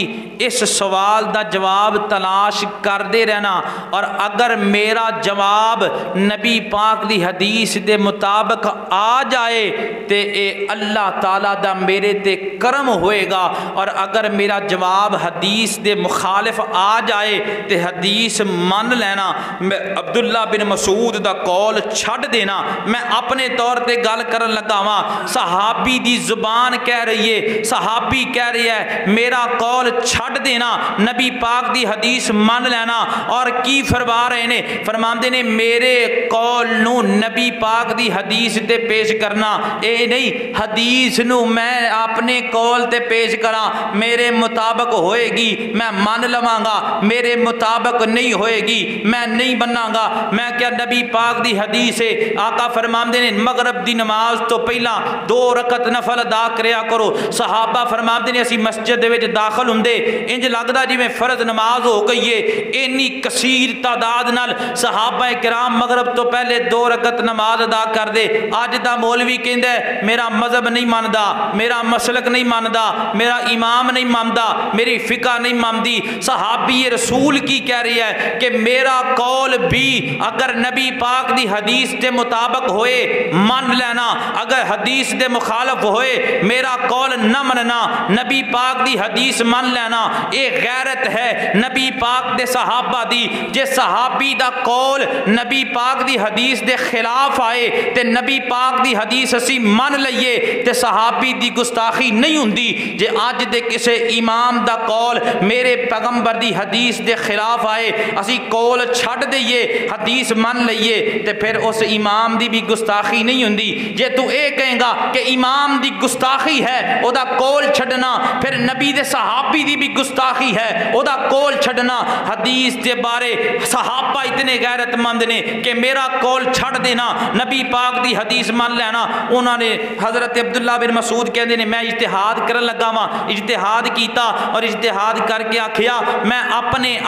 اس سوال دا جواب تلاش کر دے رہنا، اور اگر میرا جواب نبی پاک دی حدیث دے مطابق آ جائے تے اے اللہ تعالیٰ دا میرے تے کرم ہوئے گا، اور اگر میرا جواب حدیث دے مخالف آ جائے تے حدیث من لینا، میں عبداللہ بن مسعود دا قول چھڑ دینا۔ میں اپنے طور تے گل کرن لگا واں، صحابی دی زبان کہہ رہی ہے، صحابی کہہ رہی ہے میرا قول چھڑ دینا، نبی پاک دی حدیث مان لینا، اور کی فرما رہے نے؟ فرماندے نے میرے قول نو نبی پاک دی حدیث تے پیش کرنا، اے نہیں حدیث نو میں اپنے قول تے پیش کراں، میرے مطابق ہوئے گی میں مان لواں گا، میرے مطابق نہیں ہوئے گی میں نہیں بناں گا۔ میں کیا نبی پاک دی حدیث ہے، آقا فرماندے نے مغرب دی نماز تو پہلا 2 رکعت نفل ادا کریا کرو۔ صحابہ فرماندے نے اسی مسجد دے وچ داخل ہوندے انج لگدا جویں فرض نماز ہو گئی ہے، اینی کثیر تعداد نال صحابہ کرام مغرب تو پہلے 2 رکعت نماز ادا کر دے۔ اج دا مولوی کہندا ہے میرا مذہب نہیں ماندا، میرا مسلک نہیں ماندا، میرا امام نہیں ماندا، میری فقہ نہیں ماندی۔ صحابی رسول کی کہہ رہی ہے کہ میرا قول بھی اگر نبی پاک دی حدیث دے مطابق ہوئے مان لینا، اگر حدیث دے مخالف ہوئے میرا قول نہ مننا، نبی پاک دی حدیث مان لینا۔ اے غیرت ہے نبی پاک دے صحابہ دی، جے صحابی دا قول نبی پاک دی حدیث دے خلاف آئے تے نبی پاک دی حدیث اسی مان لئیے تے صحابی دی گستاخی نہیں ہوندی۔ جے آج دے کسے امام دا قول میرے پیغمبر دی حدیث دے خلاف آئے اسی قول چھڑ دئیے حدیث مان لئیے تے پھر اس امام دی بھی گستاخی نہیں ہوندی۔ جے تو اے کہیں گا کہ امام دی گستاخی ہے او دا قول چھڑنا، پھر نبی دے صحابہ صحابی دی بھی گستاخی ہے او دا کول چھڑنا۔ حدیث دے بارے صحابہ اتنے غیرت مند نے کہ میرا کول چھڑ دینا، نبی پاک دی حدیث مان لینا۔ انہوں نے حضرت عبداللہ بن مسعود کہندے نے میں اجتہاد کرن لگا وا، اجتہاد کیتا اور اجتہاد کر کے آکھیا میں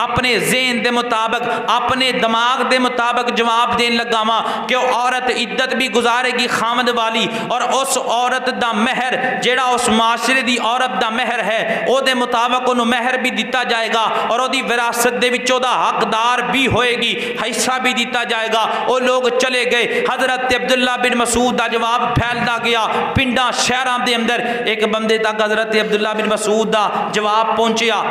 اپنے ذہن دے مطابق اپنے دماغ دے مطابق جواب دین لگا وا کہ عورت عدت بھی گزارے گی خامد والی، اور اس عورت دا مہر جیڑا اس معاشرے دی عورت دا مہر ہے او دے مطابق انہوں مہر بھی دیتا جائے گا، اور او دی وراثت دے وچوں دا حقدار بھی ہوئے گی، حصہ بھی دیتا جائے گا۔ او لوگ چلے گئے، حضرت عبداللہ بن مسعود دا جواب پھیلدا گیا پنڈاں شہراں دے اندر، ایک بندے تک حضرت عبداللہ بن مسعود دا جواب پہنچیا۔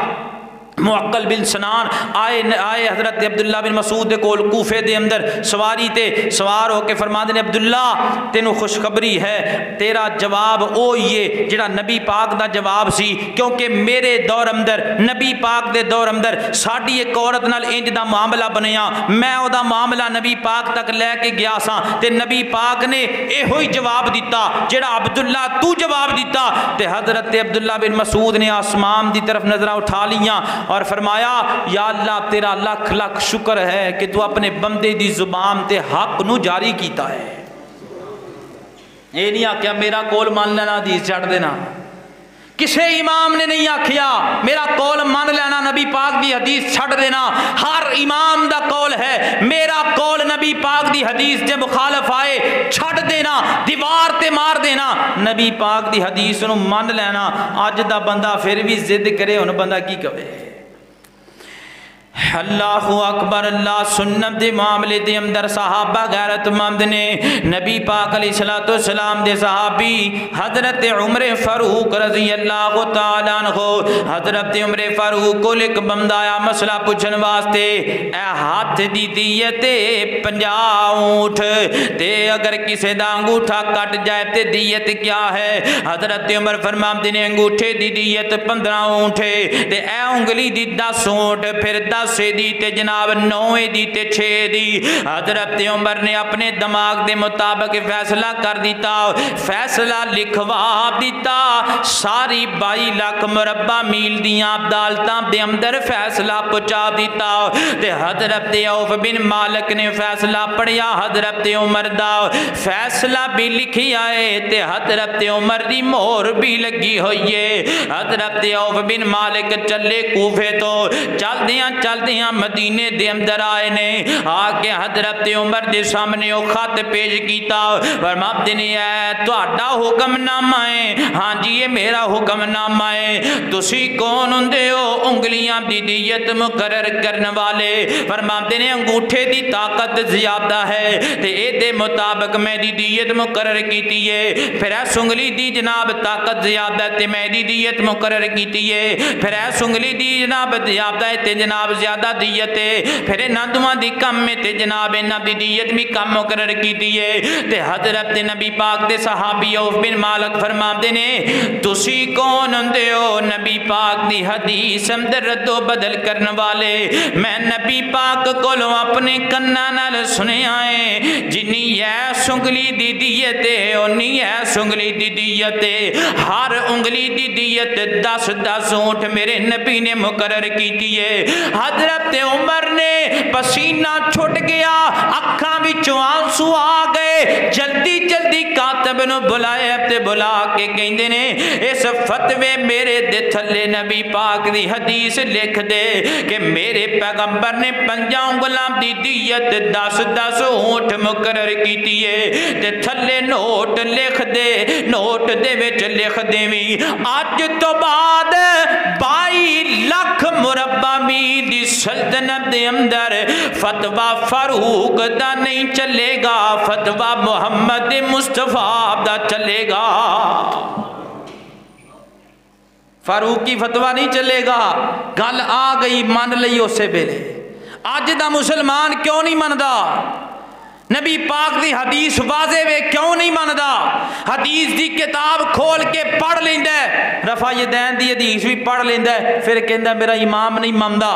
معقل بن سنان آئے حضرت عبداللہ بن مسعود دے کول کوفے دے اندر سواری تے سوار ہو کے فرماندے نے عبداللہ تینوں خوشخبری ہے، تیرا جواب او یہ جڑا نبی پاک دا جواب سی، کیونکہ میرے دور اندر نبی پاک دے دور اندر ساڈی ایک عورت نال انج دا معاملہ بنیا، میں او دا معاملہ نبی پاک تک لے کے گیا سا تے نبی پاک نے ایہو ہی جواب دیتا جڑا عبداللہ تو جواب دیتا۔ تے حضرت عبداللہ بن مسعود نے آسمان دی طرف نظریں اٹھا لیاں اور فرمایا یا اللہ تیرا لکھ لکھ شکر ہے کہ تو اپنے بندے دی زبان تے حق نو جاری کیتا ہے۔ یہ نہیں آکھیا میرا کول مان لینا حدیث چھڑ دینا، کسے امام نے نہیں آکھیا میرا کول مان لینا نبی پاک دی حدیث چھڑ دینا۔ ہر امام دا کول ہے میرا کول نبی پاک دی حدیث جے مخالف آئے چھڑ دینا، دیوار تے مار دینا، نبی پاک دی حدیث نو مان لینا۔ اج دا بندہ پھر بھی ضد کرے ہن بندہ کی کہے؟ اللہ اکبر۔ اللہ سنت دے معاملے دے اندر صحابہ غیرت مند نے۔ نبی پاک علیہ السلام دے صحابی حضرت عمر فاروق رضی اللہ تعالیٰ عنہ، حضرت عمر فاروق کو ایک بندہ آیا مسئلہ پوچھن واسطے، اے ہاتھ دی دیت 50 اونٹ تے اگر کسے دا انگوٹھا کٹ جائے تے دیت کیا ہے؟ حضرت عمر فرماندے نے انگوٹھے دی دیت 15 اونٹ ہے تے اے انگلی دی 10 اونٹ، پھر 10 دی تے جناب 9 دی تے 6 دی۔ حضرت عمر نے اپنے دماغ دے مطابق فیصلہ کر دیتا، فیصلہ لکھوا دیتا، ساری 22 لاکھ مربع میل دیاں عدالتاں دے اندر فیصلہ پہنچا دیتا۔ تے حضرت عوف بن مالک نے فیصلہ پڑھیا، حضرت عمر دا فیصلہ بھی لکھی آئے تے حضرت عمر دی مہر بھی لگی ہوئی ہے۔ حضرت عوف بن مالک چلے کوفے تو چلدیاں مدینے دے اندر آئے نے، آکے حضرت عمر دے سامنے او خط پیش کیتا، فرماتے نے اے تہاڈا حکم نامہ ہے؟ ہاں جی یہ میرا حکم نامہ ہے۔ تسی کون ہوندے ہو؟ انگلیاں دی دیت مقرر کرنے والے۔ فرماتے نے انگوٹھے دی طاقت زیادہ ہے تے اے دے مطابق میں دی دیت مقرر کیتی ہے، پھر ایس انگلی دی جناب طاقت زیادہ تے میں دی دیت مقرر کیتی ہے، پھر ایس انگلی دی جناب زیادہ ہے تے جناب زیادہ دیت ہے، پھر انہاں دوواں دی کم میں تے جناب انہاں دی دیت بھی کم مقرر کیتی ہے۔ تے حضرت نبی پاک دے صحابی عوف بن مالک فرماندے نے تسی کون ہوندے ہو؟ نبی پاک دی حدیث اندر رد و بدل کرنے والے، میں نبی پاک کولوں اپنے کناں نال سنیا ہے، جنی ایس انگلی دی دیت ہے اونی ایس انگلی دی دیت ہے، ہر انگلی دی دیت 10 اونٹ میرے نبی نے مقرر کیتی ہے۔ حضرت عمر نے پسینہ چھٹ گیا، اکھاں وچوں آنسو آ گئے، جلدی جلدی کاتب نو بلایا تے بلا کے کہندے نے اس فتوے میرے دے تھلے نبی پاک دی حدیث لکھ دے کہ میرے پیغمبر نے 5 انگلاں دی دیت 10 اونٹ مقرر کیتی ہے، تے تھلے نوٹ لکھ دے، نوٹ دے وچ لکھ دیویں اج تو بعد 22 لاکھ مربع میل دی سلطنت دے اندر فتوہ فاروق دا نہیں چلے گا، فتوہ محمد مصطفیٰ دا چلے گا۔ فاروق کی فتوہ نہیں چلے گا، گل آ گئی مان لئی اسے بیلے۔ آج دا مسلمان کیوں نہیں ماندا؟ نبی پاک دی حدیث واضح وے کیوں نہیں ماندا؟ حدیث دی کتاب کھول کے پڑھ لیندا ہے، رفع یدین دی حدیث بھی پڑھ لیندا ہے، پھر کہندا میرا امام نہیں ماندا،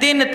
3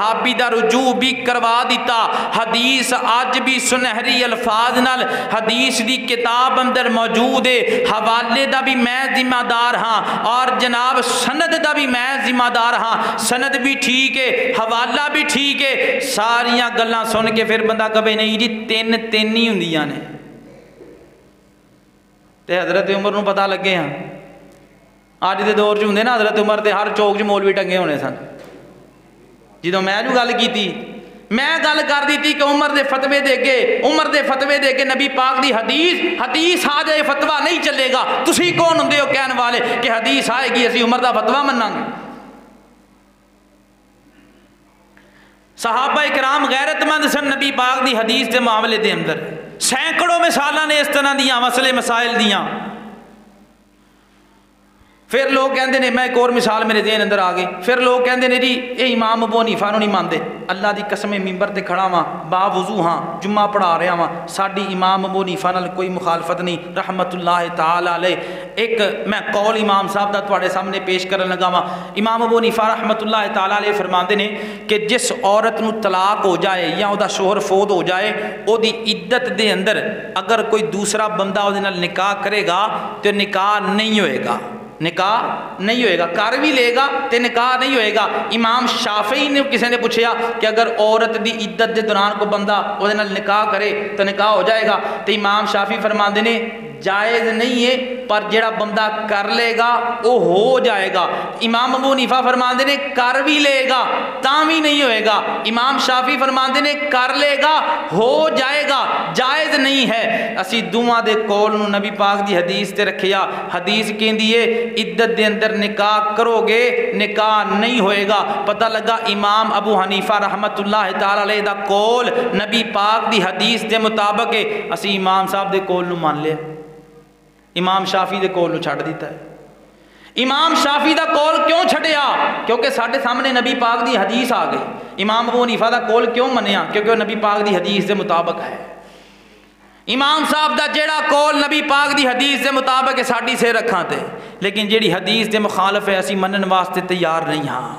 صحابی دا رجوع بھی کروا دیتا. حدیث اج بھی سنہری الفاظ نال حدیث دی کتاب اندر موجود ہے. حوالے دا بھی میں ذمہ دار ہاں اور جناب سند دا بھی میں ذمہ دار ہاں. سند بھی ٹھیک ہے, حوالہ بھی ٹھیک ہے. ساریاں گلاں سن کے پھر بندہ کہے نہیں جی تین ہی ہوندیاں نے. تے حضرت عمر نو پتہ لگے ہاں. اج دے دور چ ہوندے نا حضرت عمر تے ہر چوک چ مولوی ٹنگے ہونے سن. جدوں میں جو گل کیتی میں گل کر دیتی کہ عمر دے فتوے دے کے نبی پاک دی حدیث آ جائے فتویٰ نہیں چلے گا. تسی کون ہوندے ہو کہن والے کہ حدیث آئے گی اسی عمر دا فتویٰ مناں گے؟ صحابہ اکرام غیرت مند سن نبی پاک دی حدیث دے معاملے دے اندر. سینکڑوں مثالاں نے اس طرح دیاں مسئلے مسائل دیاں. پھر لوگ کہندے نے, میں ایک اور مثال میرے ذہن اندر آ گئی, پھر لوگ کہندے نے جی اے امام ابو حنیفہ نو نہیں مانتے. اللہ دی قسم ممبر تے کھڑا واں با وضو ہاں جمعہ پڑھا رہا واں, ساڈی امام ابو حنیفہ نال کوئی مخالفت نہیں رحمت اللہ تعالی علیہ. ایک میں قول امام صاحب دا تواڈے سامنے پیش کرن لگا واں. امام ابو حنیفہ رحمت اللہ تعالی علیہ فرماندے نے کہ جس عورت نو طلاق ہو جائے یا او دا شوہر فوت ہو جائے, او دی عدت دے اندر اگر کوئی دوسرا بندہ او دے نال نکاح کرے گا تے نکاح نہیں ہوئے گا, کر بھی لے گا تے نکاح نہیں ہوئے گا. امام شافعی نے کسی نے پوچھا کہ اگر عورت دی عدت دے دوران کو بندہ او دے نال نکاح کرے تو نکاح ہو جائے گا, تو امام شافعی فرماندے نے جائز نہیں ہے پر جڑا بندہ کر لے گا وہ ہو جائے گا. امام ابو حنیفہ فرماندے نے کر بھی لے گا تاں بھی نہیں ہوئے گا. امام شافعی فرماندے نے کر لے گا ہو جائے گا, جائز نہیں ہے. اسی دوواں دے کول نو نبی پاک دی حدیث تے رکھیا. حدیث کہندی ہے عدت دے اندر نکاح کرو گے نکاح نہیں ہوئے گا. پتہ لگا امام ابو حنیفہ رحمت اللہ تعالی علیہ دا کول نبی پاک دی حدیث دے مطابق ہے. اسی امام صاحب دے کول نو مان لیا, امام شافعی دے کول نو چھڑ دیتا ہے. امام شافعی دا کول کیوں چھڑیا؟ کیونکہ ساڈے سامنے نبی پاک دی حدیث آ گئی. امام ابو حنیفہ دا کول کیوں منیا؟ کیونکہ وہ نبی پاک دی حدیث دے مطابق ہے. امام صاحب دا جیڑا کول نبی پاک دی حدیث دے مطابق ہے ساڈی سے رکھاں تے, لیکن جیڑی حدیث دے مخالف ہے اسی منن واسطے تیار نہیں ہاں.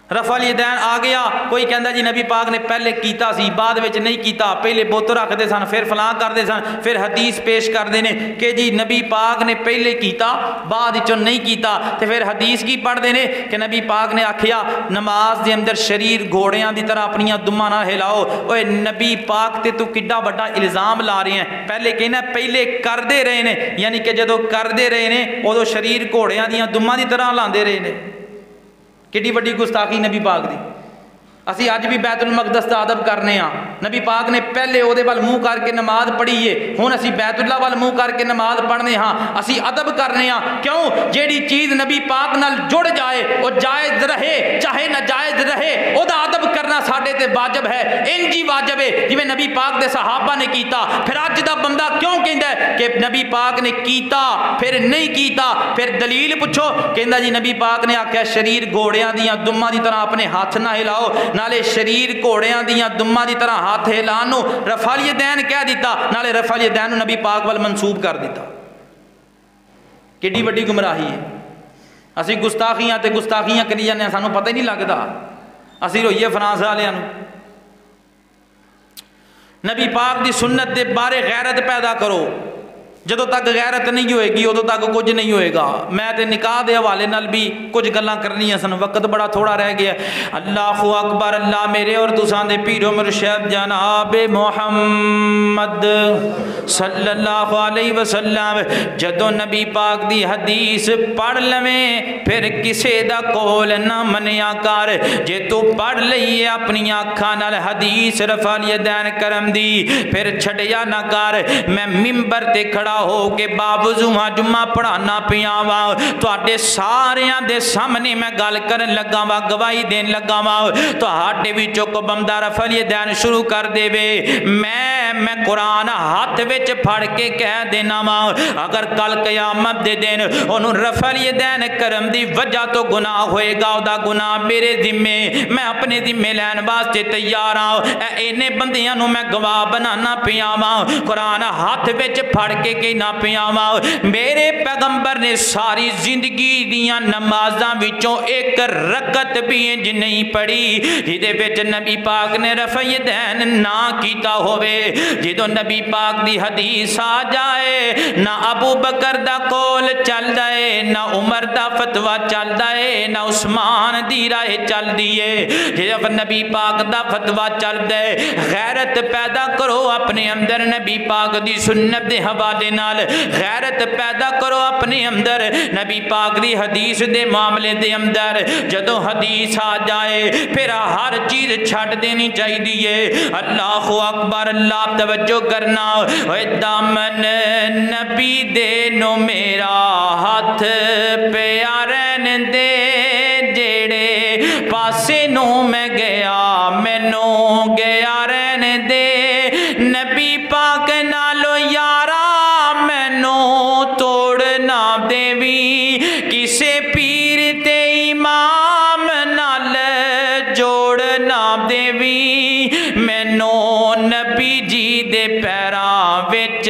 رفع الیدین آ گیا, کوئی کہندا جی نبی پاک نے پہلے کیتا سی بعد وچ نہیں کیتا, پہلے بت رکھدے سن پھر فلاں کردے سن, پھر حدیث پیش کردے نے کہ جی نبی پاک نے پہلے کیتا بعد وچوں نہیں کیتا. تے پھر حدیث کی پڑھدے نے کہ نبی پاک نے آکھیا نماز دے اندر شریر گھوڑیاں دی طرح اپنیاں دماں نہ ہلاؤ. اوے نبی پاک تے تو کڈا بڑا الزام لا رہے ہیں. پہلے کہنا پہلے کردے رہے نے, یعنی کہ جدوں کردے رہے نے اودوں شریر گھوڑیاں دیاں دماں دی طرح لاندے رہے نے. کڈی بڑی گستاخی نبی پاک دی. اسی اج بھی بیت المقدس دا ادب کرنے ہاں. نبی پاک نے پہلے او دے وال منہ کر کے نماز پڑھی ہے, ہن اسی بیت اللہ وال منہ کر کے نماز پڑھنے ہاں. اسی ادب کرنے ہاں. کیوں؟ جیڑی چیز نبی پاک نال جڑ جائے او جائز رہے چاہے ناجائز رہے, او دا ادب کرنا ساڈے تے واجب ہے. انجی واجب ہے جویں نبی پاک دے صحابہ نے کیتا. پھر اج دا بندہ کیوں کہندا ہے کہ نبی پاک نے کیتا پھر نہیں کیتا؟ پھر دلیل پوچھو. کہندا جی نبی پاک نے آکھیا شریر گھوڑیاں دیاں دماں دی طرح اپنے ہاتھ نہ ہلاؤ, نالے شریر گھوڑیاں دیاں دماں دی طرح ہاتھ ہلان نو رفع الیدین کہہ دیتا, نالے رفع الیدین نبی پاک وال منسوب کر دیتا. کڈی بڑی گمراہی ہے. اسی گستاخیاں تے گستاخیاں کری جانے ہیں, سانو پتہ ہی نہیں لگدا. اسی روئیے فرانس والیاں نو. نبی پاک دی سنت دے بارے غیرت پیدا کرو. جدوں تک غیرت نہیں ہوئے گی ادوں تک کچھ نہیں ہوئے گا. میں تے نکاح دے حوالے نال بھی کچھ گلاں کرنیاں سن, وقت بڑا تھوڑا رہ گیا. اللہ اکبر. اللہ میرے اور تساں دے پیر و مرشد جناب محمد صلی اللہ علیہ وسلم جدوں نبی پاک دی حدیث پڑھ لویں پھر کسے دا کول نہ منیا کر. جے تو پڑھ لئیے اپنی اکھاں نال حدیث رفع الیدین کرم دی پھر چھڈیا نہ کر. میں منبر تے کھڑا ہو کے باوضو جمعہ پڑھانا پیاں وا, تواڈے ساریاں دے سامنے میں گل کرن لگا وا, گواہی دین لگا وا. تواڈے وچوں کو بندہ رفع الیدین شروع کر دے وے, میں قرآن ہاتھ وچ پھڑ کے کہہ دینا وا اگر کل قیامت دے دن اونوں رفع الیدین کرم دی وجہ تو گناہ ہوئے گا, او دا گناہ میرے ذمے, میں اپنے ذمے لین واسطے تیار ہاں. اینے بندیاں نو میں گواہ بنانا پیاں وا. قرآن ہاتھ وچ پھڑ کے کے نہ پیاوا، میرے پیغمبر نے ساری زندگی دیاں نمازاں وچوں ایک رکعت بھی انج نہیں پڑھی جدے وچ نبی پاک نے رفع یدین نہ کیتا ہوئے۔ جدو نبی پاک دی حدیث آ جائے نہ ابو بکر دا قول چل دائے، نہ عمر دا فتوہ چل دائے، نہ عثمان دی رائے چل دیے۔ جب نبی پاک دا فتوہ چل دے، غیرت پیدا کرو اپنے اندر نبی پاک دی سنت دے حوالے نال، غیرت پیدا کرو اپنے اندر نبی پاک دی حدیث دے معاملے دے اندر۔ جدو حدیث آ جائے پھر ہر چیز چھٹ دینی چاہی دیئے۔ اللہ اکبر، اللہ توجہ کرنا۔ دامن نبی دے نو میرا ہاتھ پیارین دے، جیڑے پاسے نو میں گیا مینو گیا رہن دے، نبی پاک نالو یارا مینو توڑ نہ دیوی، کسے پیر تے امام نال جوڑ نہ دیوی، مینو نبی جی دے پیراں وچ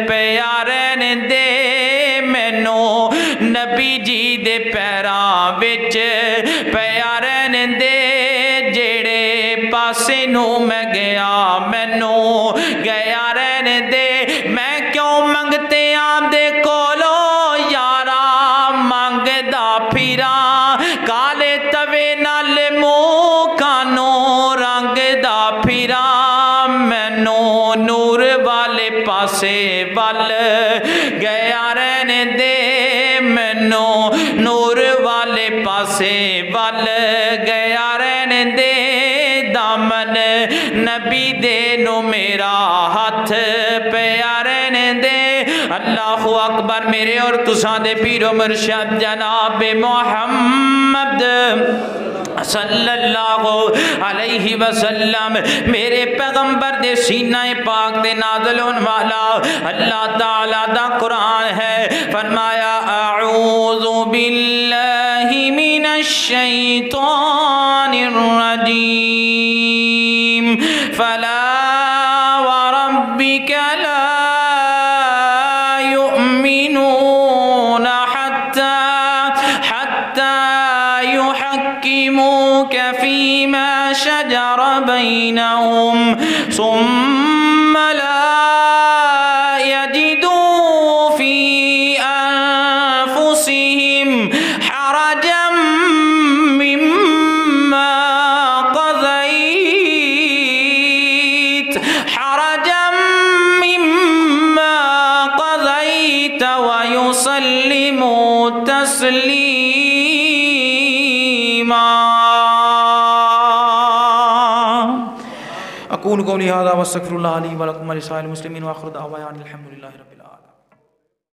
پیارین دے، مینو نبی جی دے پیراں وچ پیارین دے، جیڑے پاسے نو میں گیا مینو گیا رہن دے۔ میں کیوں منگتے آندے کولو یارا منگدا پھراں، کالے توے نال منہ کانو رنگ دا پھراں، مینو نور والے پاسے وال گیا رہن دے، مینو نور والے پاسے وال گیا رہن دے، دامن نبی دے نو میرا ہاتھ پیارین دے۔ اللہ اکبر۔ میرے اور تساں دے پیر و مرشد جناب محمد صلی اللہ علیہ وسلم، میرے پیغمبر دے سینہ پاک دے نازل ہونے والا اللہ تعالیٰ دا قرآن ہے۔ فرمایا اعوذ باللہ من الشیطان الرجیم، فلا وربک لا يؤمنون حتى يحكموك فيما شجر بينهم ثم لا يجدوا في أنفسهم حرجا مما قضيت ويسلموا تسليما۔ أقول قولي هذا واستغفر الله لي ولكم ولسائر المسلمين وآخر دعوانا الحمد لله رب العالمين۔